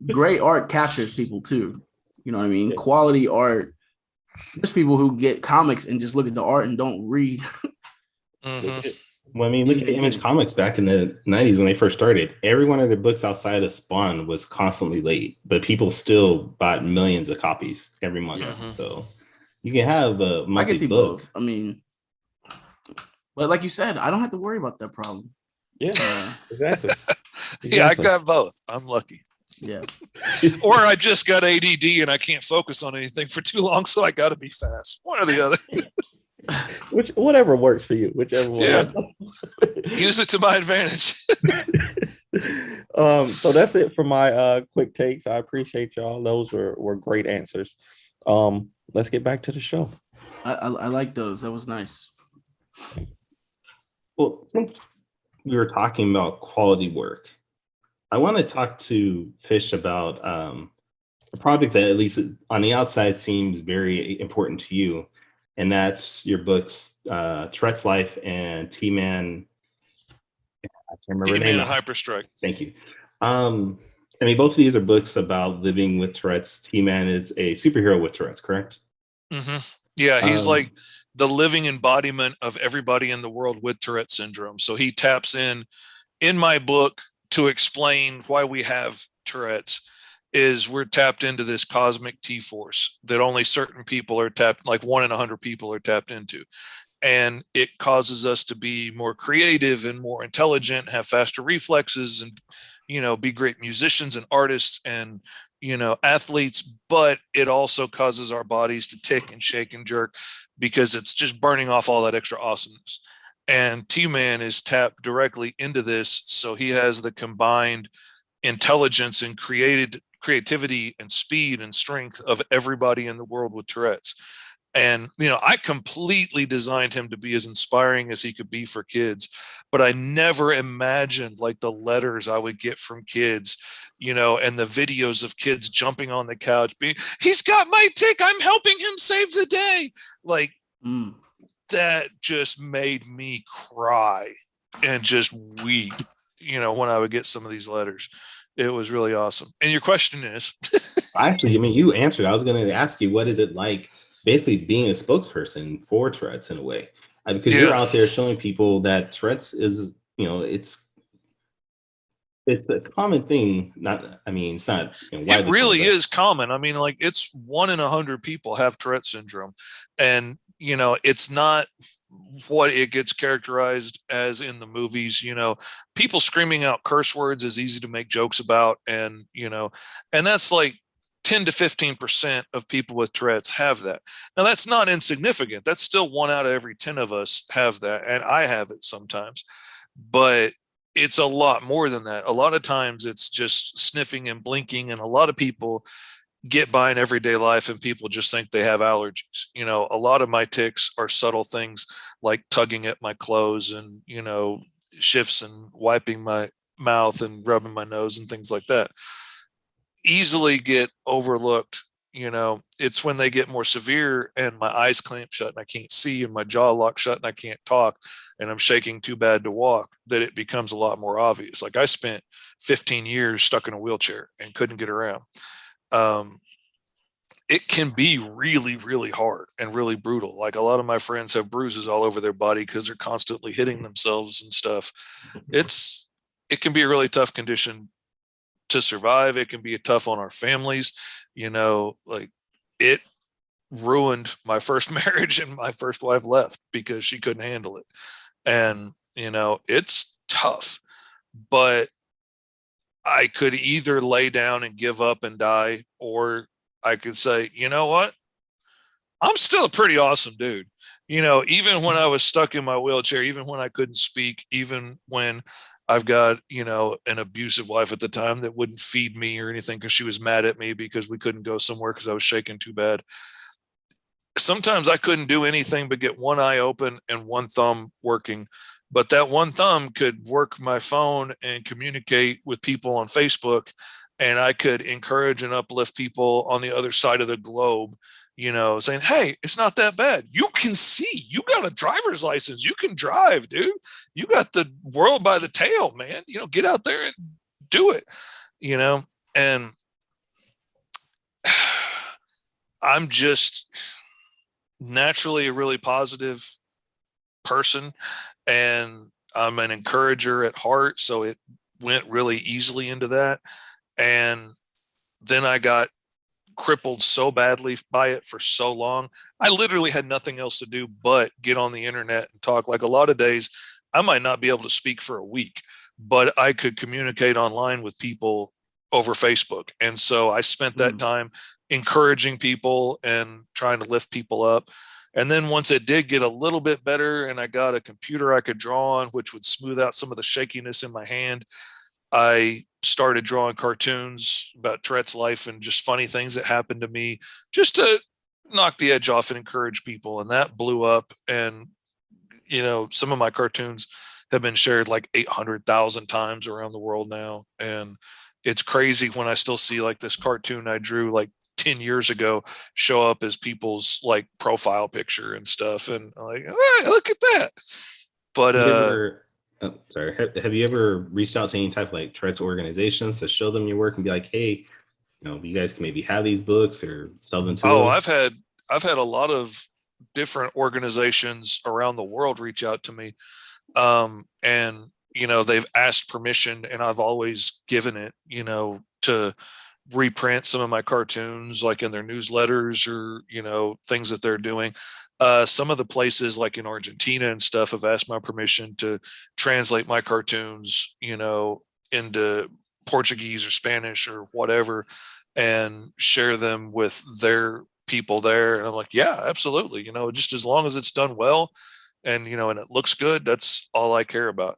great art captures people too. You know what I mean? Yeah. Quality art. There's people who get comics and just look at the art and don't read. Mm-hmm. Well, I mean, look at Image Comics back in the 90s when they first started. Every one of their books outside of Spawn was constantly late, but people still bought millions of copies every month. Mm-hmm. So you can have a monthly book. I can see both. I mean, but like you said, I don't have to worry about that problem. Yeah, exactly. Yeah, I got both. I'm lucky. Yeah. Or I just got ADD and I can't focus on anything for too long, so I got to be fast. One or the other. Whatever works for you, whichever one. Yeah. Use it to my advantage. So that's it for my quick takes. I appreciate y'all. Those were great answers. Let's get back to the show. I like those. That was nice. Well, since we were talking about quality work, I want to talk to Fish about a project that, at least on the outside, seems very important to you. And that's your books, Tourette'S Life and T-Man. I can't remember the name. T-Man and Hyperstrike. Thank you. I mean, both of these are books about living with Tourette's. T-Man is a superhero with Tourette's, correct? Mm-hmm. Yeah, he's like the living embodiment of everybody in the world with Tourette syndrome. So he taps in my book to explain why we have Tourette's. Is we're tapped into this cosmic T-force that only certain people are tapped, like 1 in 100 people are tapped into. and it causes us to be more creative and more intelligent, have faster reflexes, and be great musicians and artists and athletes. But it also causes our bodies to tick and shake and jerk because it's just burning off all that extra awesomeness. And T-Man is tapped directly into this, so he has the combined intelligence and creativity and speed and strength of everybody in the world with Tourette's. And I completely designed him to be as inspiring as he could be for kids, but I never imagined like the letters I would get from kids, and the videos of kids jumping on the couch being, he's got my tick, I'm helping him save the day. Like that just made me cry and just weep, when I would get some of these letters. It was really awesome. And your question is? Actually, you answered. I was going to ask you, what is it like basically being a spokesperson for Tourette's in a way? Because you're out there showing people that Tourette's is, it's a common thing. It's not. It really is common. Like it's 1 in 100 people have Tourette's syndrome, and it's not what it gets characterized as in the movies. People screaming out curse words is easy to make jokes about, and and that's like 10 to 15% of people with Tourette's have that. Now that's not insignificant. That's still 1 out of every 10 of us have that, and I have it sometimes. But it's a lot more than that. A lot of times it's just sniffing and blinking, and a lot of people get by in everyday life and people just think they have allergies. A lot of my tics are subtle things like tugging at my clothes and shifts and wiping my mouth and rubbing my nose and things like that. Easily get overlooked. It's when they get more severe and my eyes clamp shut and I can't see, and my jaw locks shut and I can't talk, and I'm shaking too bad to walk, that it becomes a lot more obvious. Like I spent 15 years stuck in a wheelchair and couldn't get around. It can be really, really hard and really brutal. Like a lot of my friends have bruises all over their body because they're constantly hitting themselves and stuff. It can be a really tough condition to survive. It can be tough on our families. Like it ruined my first marriage, and my first wife left because she couldn't handle it. And, it's tough, but I could either lay down and give up and die, or I could say, you know what? I'm still a pretty awesome dude. Even when I was stuck in my wheelchair, even when I couldn't speak, even when I've got, an abusive wife at the time that wouldn't feed me or anything because she was mad at me because we couldn't go somewhere because I was shaking too bad. Sometimes I couldn't do anything but get one eye open and one thumb working. But that one thumb could work my phone and communicate with people on Facebook, and I could encourage and uplift people on the other side of the globe, saying, hey, it's not that bad. You can see, you got a driver's license. You can drive, dude. You got the world by the tail, man. Get out there and do it, and I'm just naturally a really positive person, and I'm an encourager at heart. So it went really easily into that. And then I got crippled so badly by it for so long. I literally had nothing else to do but get on the internet and talk. Like a lot of days, I might not be able to speak for a week, but I could communicate online with people over Facebook. And so I spent that time encouraging people and trying to lift people up. And then once it did get a little bit better and I got a computer I could draw on, which would smooth out some of the shakiness in my hand, I started drawing cartoons about Tourette's life and just funny things that happened to me, just to knock the edge off and encourage people. And that blew up. And, some of my cartoons have been shared like 800,000 times around the world now. And it's crazy when I still see like this cartoon I drew like 10 years ago show up as people's like profile picture and stuff. And I'm like, hey, look at that. But, have you ever reached out to any type of like Tourette's organizations to show them your work and be like, hey, you guys can maybe have these books or sell them to them? I've had a lot of different organizations around the world reach out to me. And, they've asked permission and I've always given it, to reprint some of my cartoons, like in their newsletters or, things that they're doing. Some of the places like in Argentina and stuff have asked my permission to translate my cartoons, into Portuguese or Spanish or whatever, and share them with their people there. And I'm like, yeah, absolutely. Just as long as it's done well and, and it looks good, that's all I care about.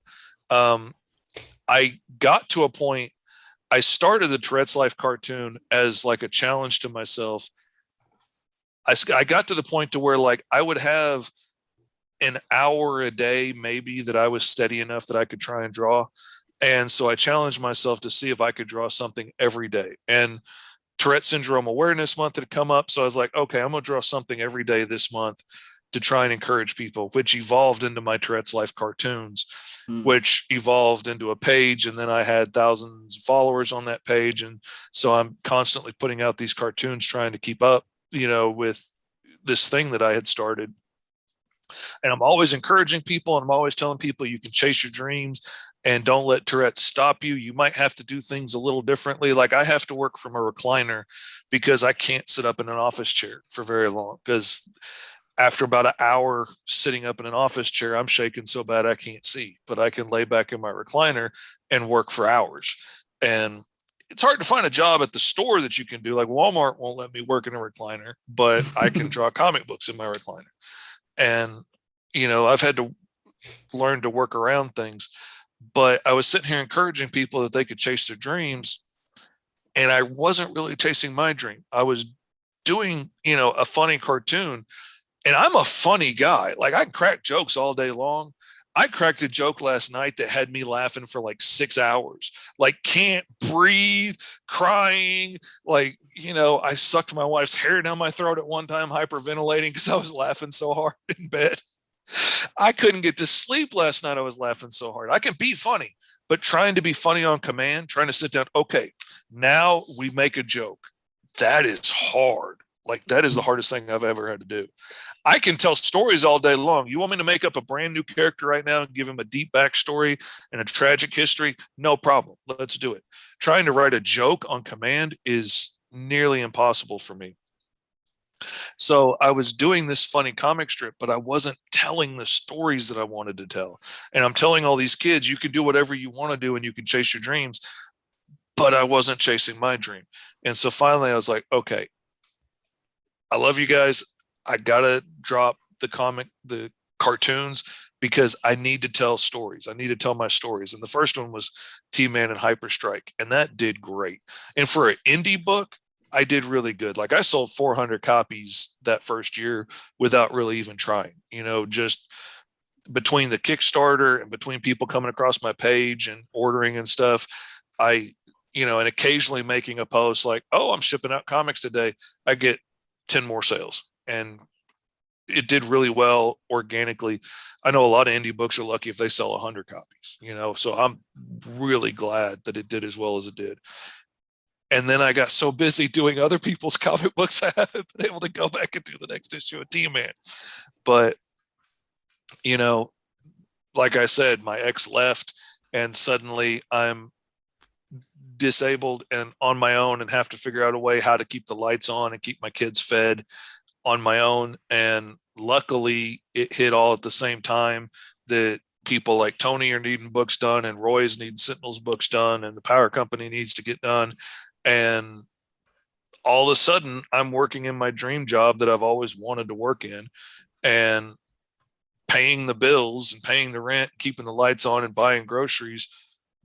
I got to a point, I started the Tourette's Life cartoon as like a challenge to myself. I got to the point to where like I would have an hour a day, maybe, that I was steady enough that I could try and draw. And so I challenged myself to see if I could draw something every day. And Tourette Syndrome Awareness Month had come up. So I was like, okay, I'm going to draw something every day this month to try and encourage people, which evolved into my Tourette's Life cartoons, which evolved into a page. And then I had thousands of followers on that page. And so I'm constantly putting out these cartoons, trying to keep up, with this thing that I had started. And I'm always encouraging people, and I'm always telling people you can chase your dreams and don't let Tourette's stop you. You might have to do things a little differently. Like I have to work from a recliner because I can't sit up in an office chair for very long, because after about an hour sitting up in an office chair, I'm shaking so bad I can't see, but I can lay back in my recliner and work for hours. And it's hard to find a job at the store that you can do. Like Walmart won't let me work in a recliner, but I can draw comic books in my recliner. And, I've had to learn to work around things, but I was sitting here encouraging people that they could chase their dreams. And I wasn't really chasing my dream. I was doing, a funny cartoon, and I'm a funny guy. Like I crack jokes all day long. I cracked a joke last night that had me laughing for like 6 hours, like can't breathe, crying. Like, I sucked my wife's hair down my throat at one time, hyperventilating because I was laughing so hard in bed. I couldn't get to sleep last night. I was laughing so hard. I can be funny, but trying to be funny on command, trying to sit down. Okay, now we make a joke. That is hard. Like that is the hardest thing I've ever had to do. I can tell stories all day long. You want me to make up a brand new character right now and give him a deep backstory and a tragic history? No problem. Let's do it. Trying to write a joke on command is nearly impossible for me. So I was doing this funny comic strip, but I wasn't telling the stories that I wanted to tell. And I'm telling all these kids, you can do whatever you want to do and you can chase your dreams. But I wasn't chasing my dream. And so finally I was like, okay, I love you guys. I gotta drop the cartoons, because I need to tell stories. I need to tell my stories. And the first one was T-Man and Hyperstrike, and that did great. And for an indie book, I did really good. Like I sold 400 copies that first year without really even trying, just between the Kickstarter and between people coming across my page and ordering and stuff. And occasionally making a post like, oh, I'm shipping out comics today, I get 10 more sales. And it did really well organically. I know a lot of indie books are lucky if they sell 100 copies, so I'm really glad that it did as well as it did. And then I got so busy doing other people's comic books, I haven't been able to go back and do the next issue of T-Man. But, like I said, my ex left, and suddenly I'm disabled and on my own and have to figure out a way how to keep the lights on and keep my kids fed on my own. And luckily it hit all at the same time that people like Tony are needing books done, and Roy's needing Sentinels books done, and the power company needs to get done. And all of a sudden I'm working in my dream job that I've always wanted to work in, and paying the bills and paying the rent, keeping the lights on and buying groceries,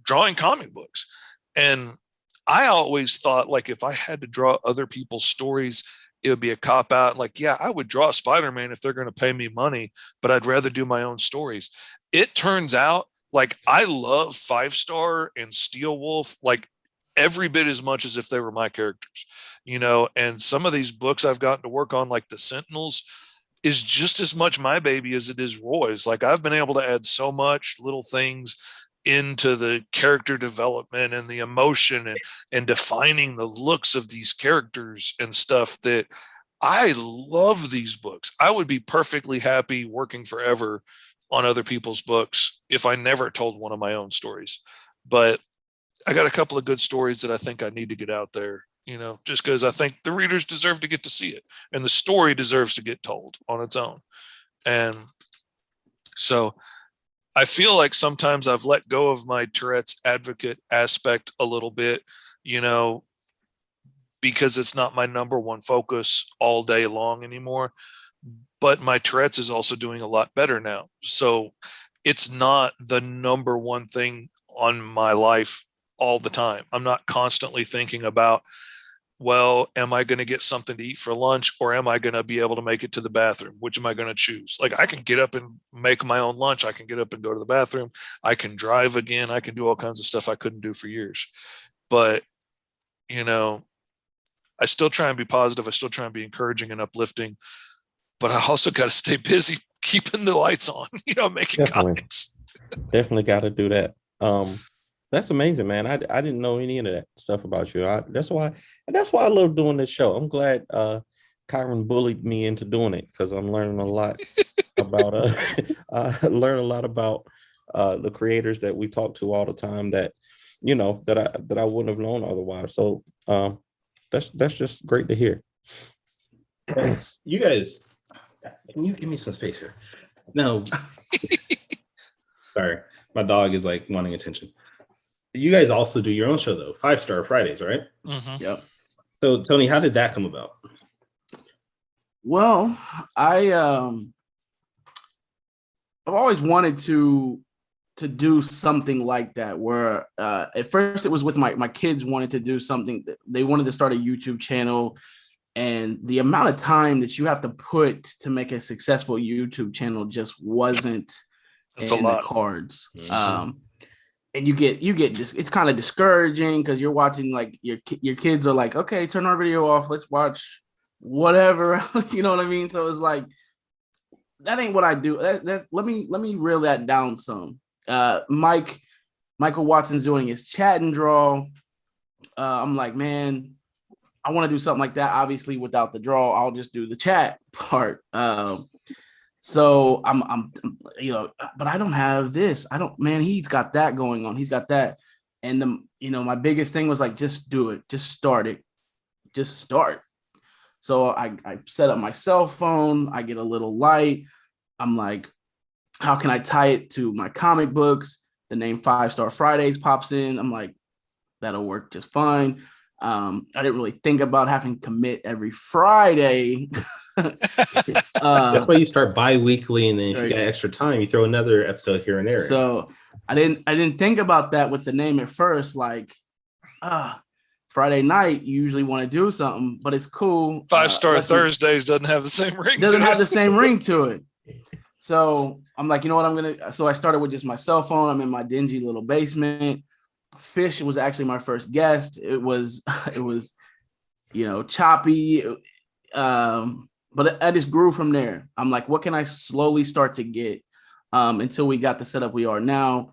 drawing comic books. And I always thought, like, if I had to draw other people's stories, it would be a cop out. Like, yeah, I would draw Spider-Man if they're going to pay me money, but I'd rather do my own stories. It turns out, like, I love Fivestar and Steel Wolf, like, every bit as much as if they were my characters, and some of these books I've gotten to work on, like the Sentinels, is just as much my baby as it is Roy's. Like, I've been able to add so much little things into the character development and the emotion and defining the looks of these characters and stuff, that I love these books. I would be perfectly happy working forever on other people's books if I never told one of my own stories. But I got a couple of good stories that I think I need to get out there. just because I think the readers deserve to get to see it, and the story deserves to get told on its own. And so I feel like sometimes I've let go of my Tourette's advocate aspect a little bit, because it's not my number one focus all day long anymore. But my Tourette's is also doing a lot better now. So it's not the number one thing on my life all the time. I'm not constantly thinking about, well, am I going to get something to eat for lunch, or am I going to be able to make it to the bathroom? Which am I going to choose? Like, I can get up and make my own lunch. I can get up and go to the bathroom. I can drive again. I can do all kinds of stuff I couldn't do for years. But, I still try and be positive. I still try and be encouraging and uplifting. But I also got to stay busy keeping the lights on, making comics. Definitely got to do that. That's amazing, man. I didn't know any of that stuff about you. That's why I love doing this show. I'm glad Kyrun bullied me into doing it, because I'm learning a lot about learn a lot about the creators that we talk to all the time that I wouldn't have known otherwise. So that's just great to hear. You guys, can you give me some space here? No. Sorry, my dog is like wanting attention. You guys also do your own show though, Fivestar Fridays, right? Mm-hmm. Yep. So Tony, how did that come about? Well, I've always wanted to do something like that, where at first it was with my kids wanted to do something. They wanted to start a YouTube channel, and the amount of time that you have to put to make a successful YouTube channel just wasn't in the cards. Mm-hmm. And you get it's kind of discouraging, because you're watching, like, your kids are like, okay, turn our video off, let's watch whatever. You know what I mean? So it's like, that ain't what I do. Let me reel that down some. Michael Watson's doing his chat and draw. I'm like, man, I want to do something like that. Obviously, without the draw, I'll just do the chat part. So I'm but I don't have this. He's got that going on. He's got that. And my biggest thing was like, just do it. Just start it. Just start. So I set up my cell phone. I get a little light. I'm like, how can I tie it to my comic books? The name Fivestar Fridays pops in. I'm like, that'll work just fine. I didn't really think about having to commit every Friday. That's why you start bi-weekly, and then if you got extra time, you throw another episode here and there. So I didn't think about that with the name at first. Like, Friday night, you usually want to do something, but it's cool. Fivestar Thursdays doesn't have the same ring. Doesn't have the same ring to it. So I'm like, you know what? So I started with just my cell phone. I'm in my dingy little basement. Fish was actually my first guest. It was choppy. But I just grew from there. I'm like, what can I slowly start to get until we got the setup we are now?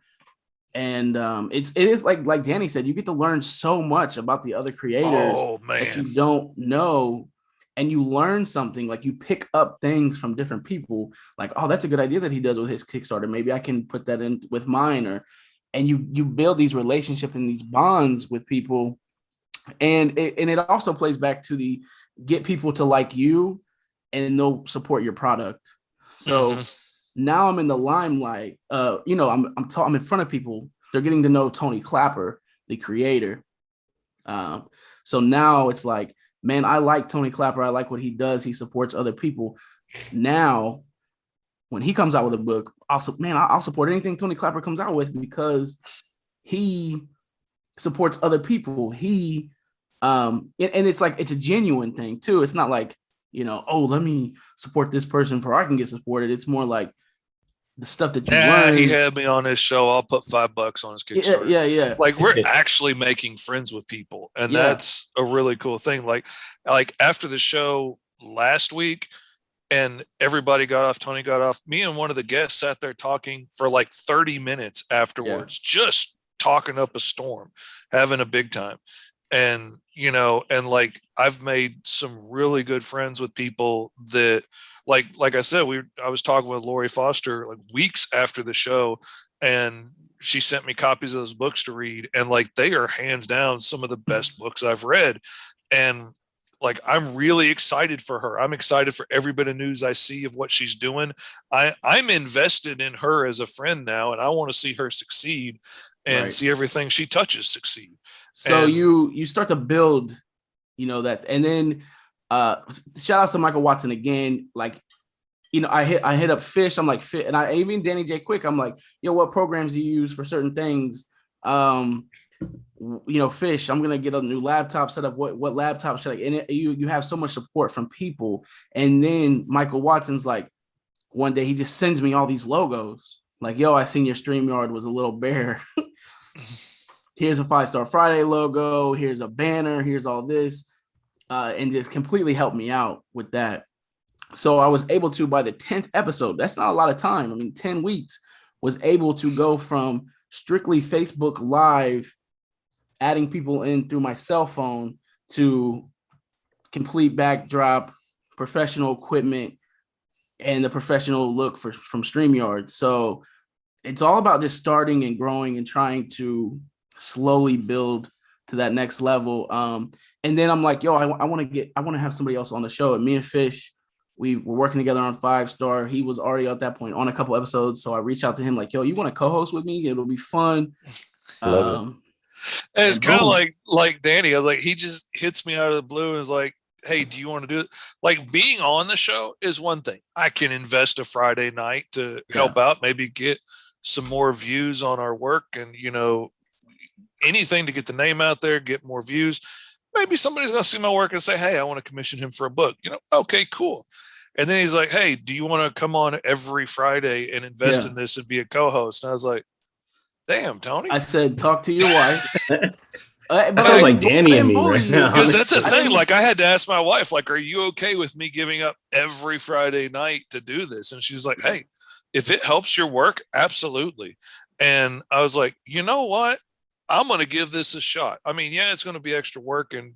And it is like Danny said, you get to learn so much about the other creators that you don't know, and you learn something. Like, you pick up things from different people. Like, oh, that's a good idea that he does with his Kickstarter. Maybe I can put that in with mine. And you build these relationships and these bonds with people, and it also plays back to the get people to like you, and they'll support your product. So now I'm in the limelight. I'm in front of people. They're getting to know Tony Klapper, the creator. So now it's like, man, I like Tony Klapper. I like what he does. He supports other people. Now, when he comes out with a book, I'll support anything Tony Klapper comes out with, because he supports other people. He and it's like, it's a genuine thing too. It's not like, let me support this person for I can get supported. It's more like the stuff that you learn. He had me on his show. I'll put $5 on his Kickstarter. Yeah. Like, we're actually making friends with people, and that's a really cool thing. Like after the show last week, and everybody got off, Tony got off, me and one of the guests sat there talking for like 30 minutes afterwards, just talking up a storm, having a big time. And, and like, I've made some really good friends with people that, like I said, I was talking with Lori Foster like weeks after the show, and she sent me copies of those books to read. And like, they are hands down some of the best books I've read. And like, I'm really excited for her. I'm excited for every bit of news I see of what she's doing. I'm invested in her as a friend now, and I want to see her succeed and see everything she touches succeed. So you start to build, that, and then shout out to Michael Watson again. Like, I hit up Fish. I'm like, and I even Danny J Quick. I'm like, what programs do you use for certain things? Fish, I'm gonna get a new laptop set up. What laptop should I? And you have so much support from people. And then Michael Watson's like, one day he just sends me all these logos. Like, I seen your StreamYard was a little bare. Here's a 5-Star Friday logo. Here's a banner. Here's all this, and just completely helped me out with that. So I was able to, by the 10th episode, that's not a lot of time. I mean, 10 weeks, was able to go from strictly Facebook Live, adding people in through my cell phone, to complete backdrop, professional equipment, and the professional look from StreamYard. So it's all about just starting and growing and trying to slowly build to that next level. And then I'm like, I want to have somebody else on the show. And me and Fish, we were working together on 5-Star. He was already at that point on a couple episodes. So I reached out to him like, you want to co-host with me? It'll be fun. And it's kind of like Danny. I was like, he just hits me out of the blue and is like, hey, do you want to do it? Like, being on the show is one thing. I can invest a Friday night to help out, maybe get some more views on our work, and anything to get the name out there, get more views. Maybe somebody's going to see my work and say, hey, I want to commission him for a book. Okay, cool. And then he's like, hey, do you want to come on every Friday and invest in this and be a co-host? And I was like, damn, Tony. I said, talk to your wife. That sounds like Danny and me right now. Because that's the thing. Like, I had to ask my wife, like, are you okay with me giving up every Friday night to do this? And she's like, hey, if it helps your work, absolutely. And I was like, you know what? I'm going to give this a shot. I mean, it's going to be extra work and,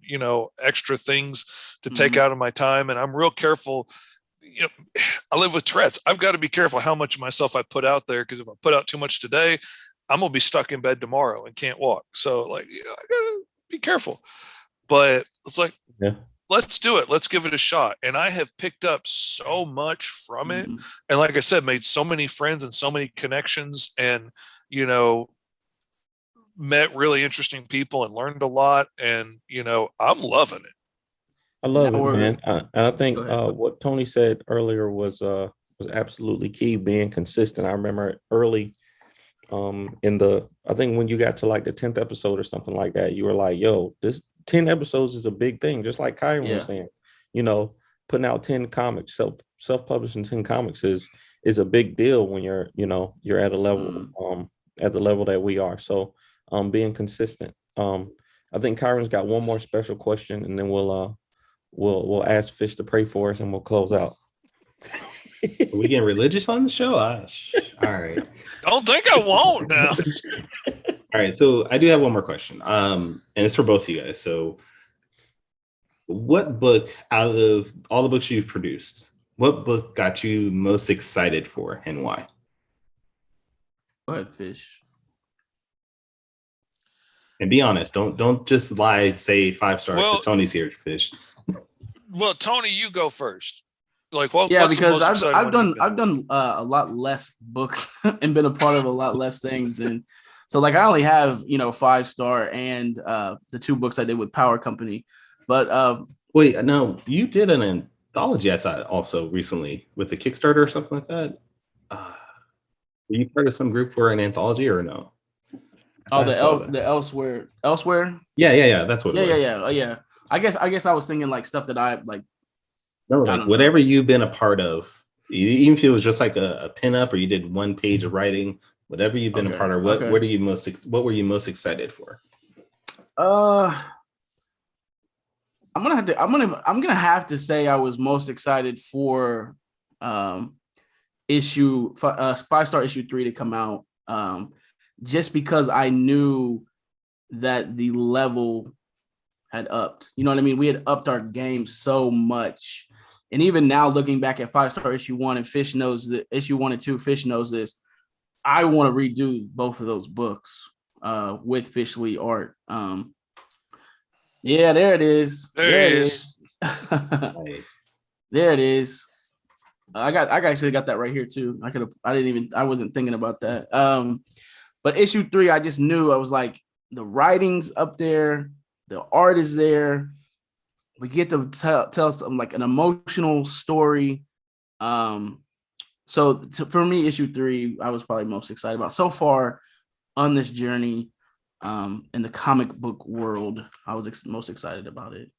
extra things to take out of my time. And I'm real careful. I live with Tourette'S. I've got to be careful how much of myself I put out there, because if I put out too much today, I'm going to be stuck in bed tomorrow and can't walk. So, like, I got to be careful. But it's like, let's do it. Let's give it a shot. And I have picked up so much from it. And like I said, made so many friends and so many connections, and, met really interesting people and learned a lot. And, I'm loving it. I love it, man. And I think what Tony said earlier was absolutely key, being consistent. I remember early I think when you got to like the 10th episode or something like that, you were like, this 10 episodes is a big thing. Just like Kyrun was saying, putting out 10 comics, self-publishing 10 comics is a big deal when you're at a level, at the level that we are. So being consistent. I think Kyrun's got one more special question, and then we'll ask Fish to pray for us, and we'll close out. Are we getting religious on the show? All right. Don't think I won't now. All right. So I do have one more question. And it's for both of you guys. So what book, out of all the books you've produced, what book got you most excited for, and why? Go ahead, Fish. And be honest. Don't just lie. Say 5 stars. Because Tony's here, Fish. Well, Tony, you go first. Like, because I've done a lot less books and been a part of a lot less things, and so like I only have 5-Star and the 2 books I did with Power Company. But wait, no, you did an anthology, I thought, also recently with the Kickstarter or something like that. Were you part of some group for an anthology or no? The elsewhere. Yeah. That's what it was. Yeah. I guess I was thinking like stuff that I like. No, like whatever you've been a part of, even if it was just like a pinup or you did one page of writing, whatever you've been a part of, what were you most excited for? I'm gonna have to say I was most excited for issue 5-Star issue 3 to come out, just because I knew that the level had upped. You know what I mean? We had upped our game so much. And even now, looking back at 5-Star issue 1, and Fish knows that issue 1 and 2, Fish knows this. I want to redo both of those books with Fish Lee art. Yeah, there it is. There it is. Nice. There it is. I actually got that right here too. I wasn't thinking about that. But issue 3, I just knew. I was like, the writing's up there, the art is there. We get to tell some like an emotional story. So for me, issue 3, I was probably most excited about so far on this journey. In the comic book world, I was most excited about it.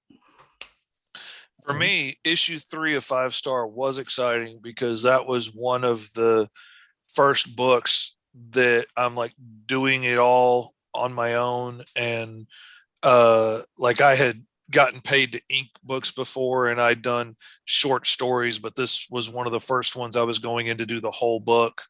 For me, issue 3 of Fivestar was exciting because that was one of the first books that I'm like doing it all on my own. And like I had gotten paid to ink books before and I'd done short stories, but this was one of the first ones I was going in to do the whole book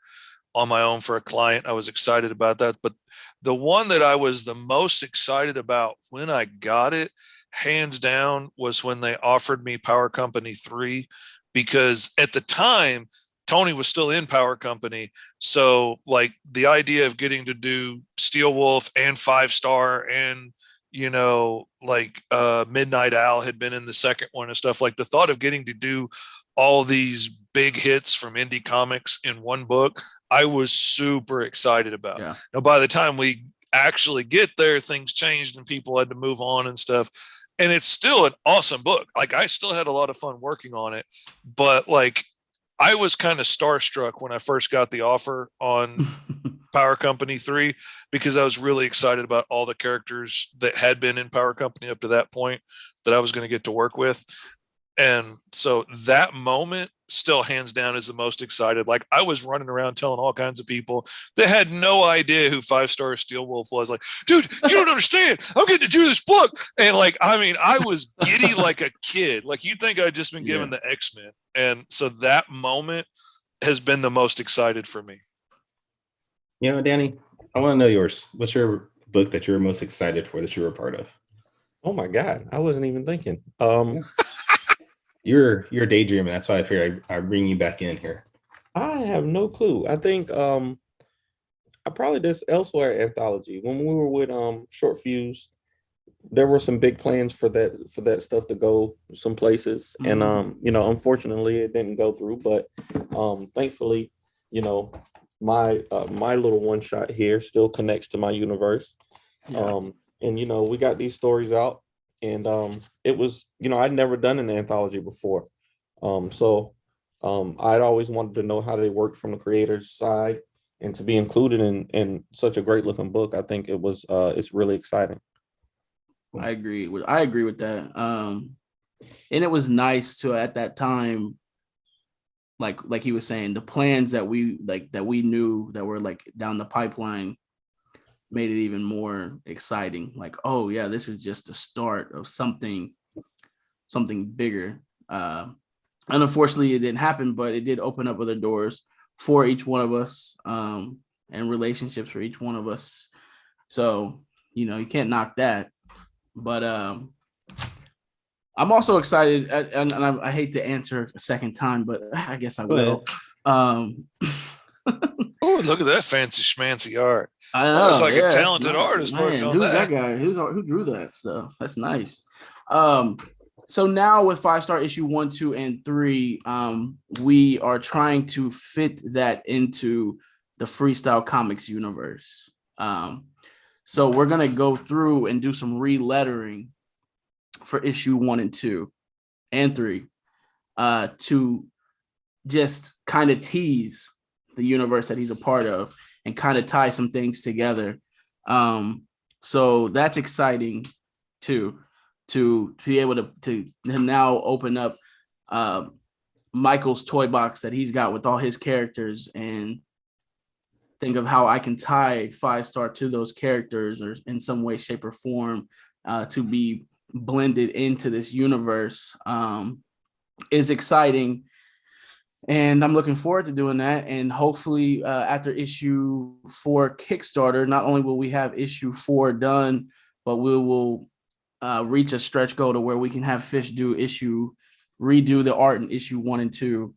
on my own for a client. I was excited about that. But the one that I was the most excited about when I got it, hands down, was when they offered me Power Company 3, because at the time Tony was still in Power Company. So like the idea of getting to do Steel Wolf and Fivestar and, you know, like Midnight Owl had been in the second one and stuff, like the thought of getting to do all these big hits from indie comics in one book, I was super excited about. Yeah. Now, by the time we actually get there, things changed and people had to move on and stuff. And it's still an awesome book. Like I still had a lot of fun working on it, but like I was kind of starstruck when I first got the offer on Power Company 3 because I was really excited about all the characters that had been in Power Company up to that point that I was going to get to work with. And so that moment still hands down is the most excited. Like I was running around telling all kinds of people that had no idea who Fivestar Steel Wolf was. Like, dude, you don't understand. I'm getting to do this book. And like, I mean, I was giddy like a kid. Like you'd think I'd just been given the X-Men. And so that moment has been the most excited for me. You know, Danny, I want to know yours. What's your book that you're most excited for that you were a part of? Oh my God, I wasn't even thinking. You're daydreaming. That's why I figured I'd bring you back in here. I have no clue. I think I probably this Elsewhere anthology. When we were with Short Fuse, there were some big plans for that stuff to go some places. Mm-hmm. And you know, unfortunately it didn't go through, but thankfully, you know, my little one shot here still connects to my universe. Yeah. And you know, we got these stories out. And it was, you know, I'd never done an anthology before. So I'd always wanted to know how they worked from the creator's side, and to be included in such a great looking book, I think it was it's really exciting. I agree with that. And it was nice to at that time, like he was saying, the plans that we knew that were like down the pipeline made it even more exciting. Like, oh yeah, this is just the start of something bigger. And unfortunately it didn't happen, but it did open up other doors for each one of us, and relationships for each one of us. So, you know, you can't knock that. But I'm also excited, and I hate to answer a second time, but I guess I will. Oh, look at that fancy schmancy art. I know. That's like a talented artist worked on who's that. Guy? Who drew that stuff? That's nice. So now with Fivestar issue 1, 2, and 3, we are trying to fit that into the Freestyle Comics universe. So we're gonna go through and do some relettering for issue 1 and 2 and 3, to just kind of tease the universe that he's a part of and kind of tie some things together. So that's exciting too, to be able to now open up Michael's toy box that he's got with all his characters and think of how I can tie Fivestar to those characters or in some way, shape, or form to be blended into this universe is exciting. And I'm looking forward to doing that. And hopefully after issue 4 Kickstarter, not only will we have issue 4 done, but we will reach a stretch goal to where we can have Fish redo the art in issue 1 and 2.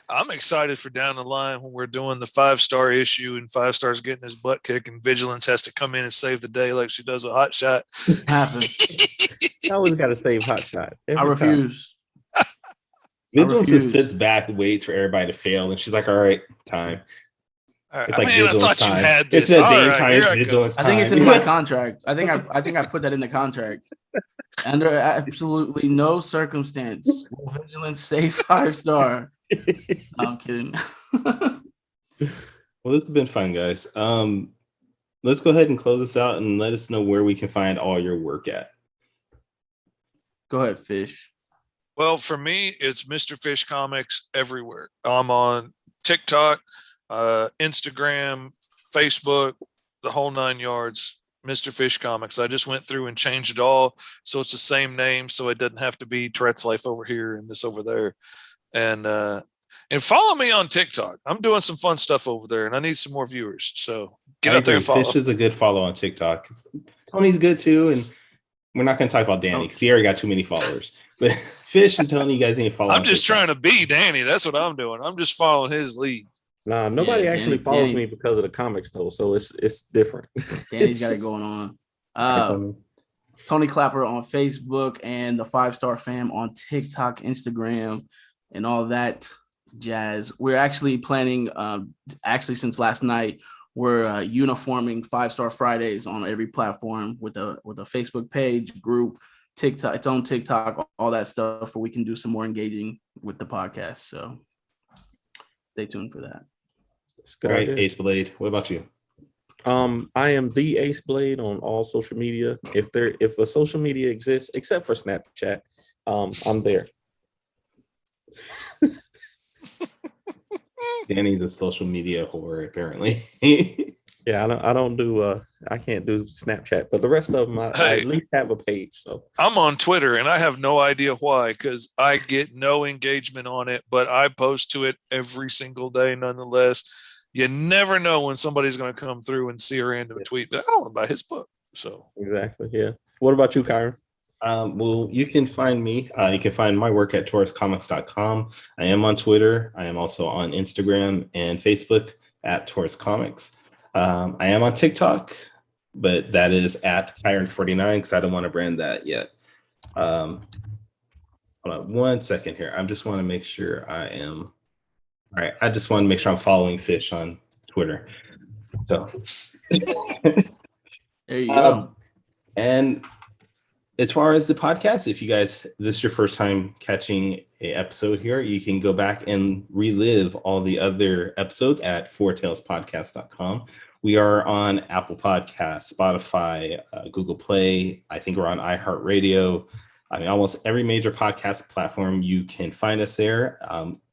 I'm excited for down the line when we're doing the 5-star issue and 5-star's getting his butt kicked and Vigilance has to come in and save the day like she does a Hot Shot. Happens. I always got to save Hot Shot. I refuse. Vigilance just sits back and waits for everybody to fail, and she's like, "All right, time." All right. It's like I thought time. You had this. It's a day time. Vigilance time. I think it's in my contract. I think I put that in the contract. Under absolutely no circumstance will Vigilance save 5-star. No, I'm kidding. Well, this has been fun, guys. Let's go ahead and close this out and let us know where we can find all your work at. Go ahead, Fish. Well, for me, it's Mr. Fish Comics everywhere. I'm on TikTok, Instagram, Facebook, the whole 9 yards. Mr. Fish Comics. I just went through and changed it all so it's the same name, so it doesn't have to be Tourette'S Life over here and this over there. And follow me on TikTok. I'm doing some fun stuff over there, and I need some more viewers. So get out there and follow. Fish is a good follow on TikTok. Tony's good too, and we're not going to talk about Danny because he already got too many followers. But Fish and Tony, you guys need to follow. I'm just trying to be Danny. That's what I'm doing. I'm just following his lead. Nah, nobody actually follows me because of the comics though, so it's different. Danny's got it going on. Tony Klapper on Facebook and the 5-Star Fam on TikTok, Instagram, and all that jazz. We're actually planning, since last night, we're uniforming 5-Star Fridays on every platform with a Facebook page, group, TikTok, its own TikTok, all that stuff, where we can do some more engaging with the podcast. So stay tuned for that. All right, Ace Blade. What about you? I am the Ace Blade on all social media. If a social media exists, except for Snapchat, I'm there. Danny's a social media whore, apparently. Yeah, I can't do Snapchat, but the rest of them, I at least have a page. So I'm on Twitter, and I have no idea why, because I get no engagement on it, but I post to it every single day nonetheless. You never know when somebody's going to come through and see a random tweet that I want to buy his book. So exactly, yeah. What about you, Kyrun? Well, you can find me. You can find my work at tauruscomics.com. I am on Twitter. I am also on Instagram and Facebook at Taurus Comics. I am on TikTok, but that is at Kyrun49 because I don't want to brand that yet. Hold on 1 second here. I just want to make sure I am. All right. I just want to make sure I'm following Fish on Twitter. So there you go. And as far as the podcast, if you guys, this is your first time catching an episode here, you can go back and relive all the other episodes at fourtailspodcast.com. We are on Apple Podcasts, Spotify, Google Play. I think we're on iHeartRadio. I mean, almost every major podcast platform, you can find us there.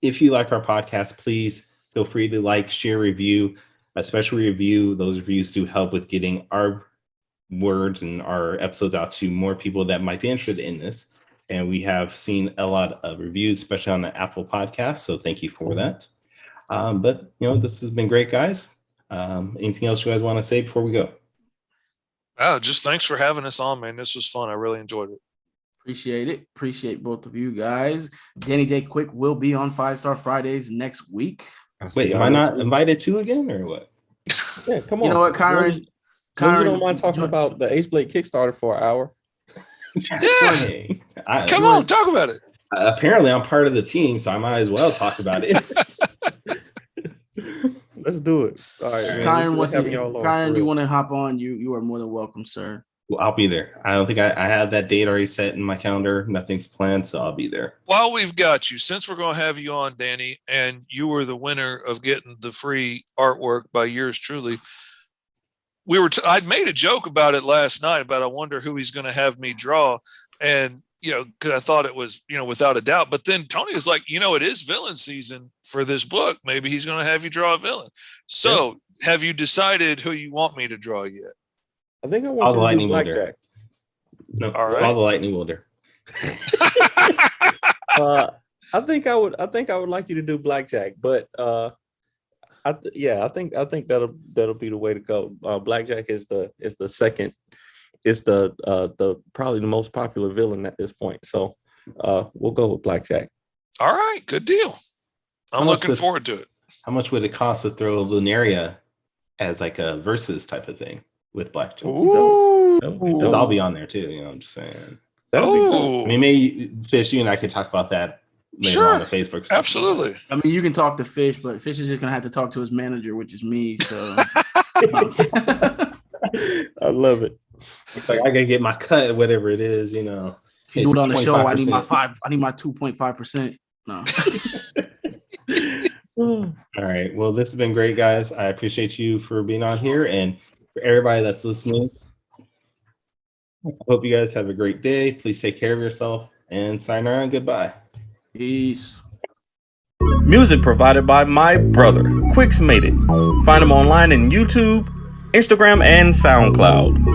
If you like our podcast, please feel free to like, share, review, especially review. Those reviews do help with getting our words and our episodes out to more people that might be interested in this. And we have seen a lot of reviews, especially on the Apple Podcast. So thank you for that. But, this has been great, guys. Anything else you guys want to say before we go? Oh, just thanks for having us on, man. This was fun. I really enjoyed it. Appreciate it. Appreciate both of you guys. Danny J. Quick will be on 5-Star Fridays next week. Wait, am I not invited to again or what? Yeah, come on. You know what, Kyrun? You don't mind talking about the Ace Blade Kickstarter for an hour? Yeah. Come on, talk about it. Apparently, I'm part of the team, so I might as well talk about it. Let's do it. All right, Kyrun, you want to hop on? You are more than welcome, sir. Well, I'll be there. I don't think I have that date already set in my calendar. Nothing's planned, so I'll be there. While we've got you, since we're going to have you on, Danny, and you were the winner of getting the free artwork by yours truly, I'd made a joke about it last night about I wonder who he's going to have me draw, and because I thought it was without a doubt. But then Tony was like, it is villain season for this book. Maybe he's going to have you draw a villain. So, Have you decided who you want me to draw yet? I think I want you to do Blackjack. No, all right. Saw the Lightning Wielder. I think I would like you to do Blackjack, but I think that'll be the way to go. Blackjack is the second, is the probably the most popular villain at this point. So we'll go with Blackjack. All right, good deal. I'm looking forward to it. How much would it cost to throw Lunaria as like a versus type of thing with Blackjack? I'll be on there too. You know, I'm just saying. I mean, maybe Fish, you and I could talk about that later on the Facebook. Absolutely. I mean, you can talk to Fish, but Fish is just gonna have to talk to his manager, which is me. So I love it. It's like I gotta get my cut, whatever it is, you know. If you do it on the show, I need my 2.5%. No. All right. Well, this has been great, guys. I appreciate you for being on here, and for everybody that's listening, I hope you guys have a great day. Please take care of yourself, and sayonara and goodbye. Peace. Music provided by my brother, Quix Made It. Find him online in YouTube, Instagram, and SoundCloud.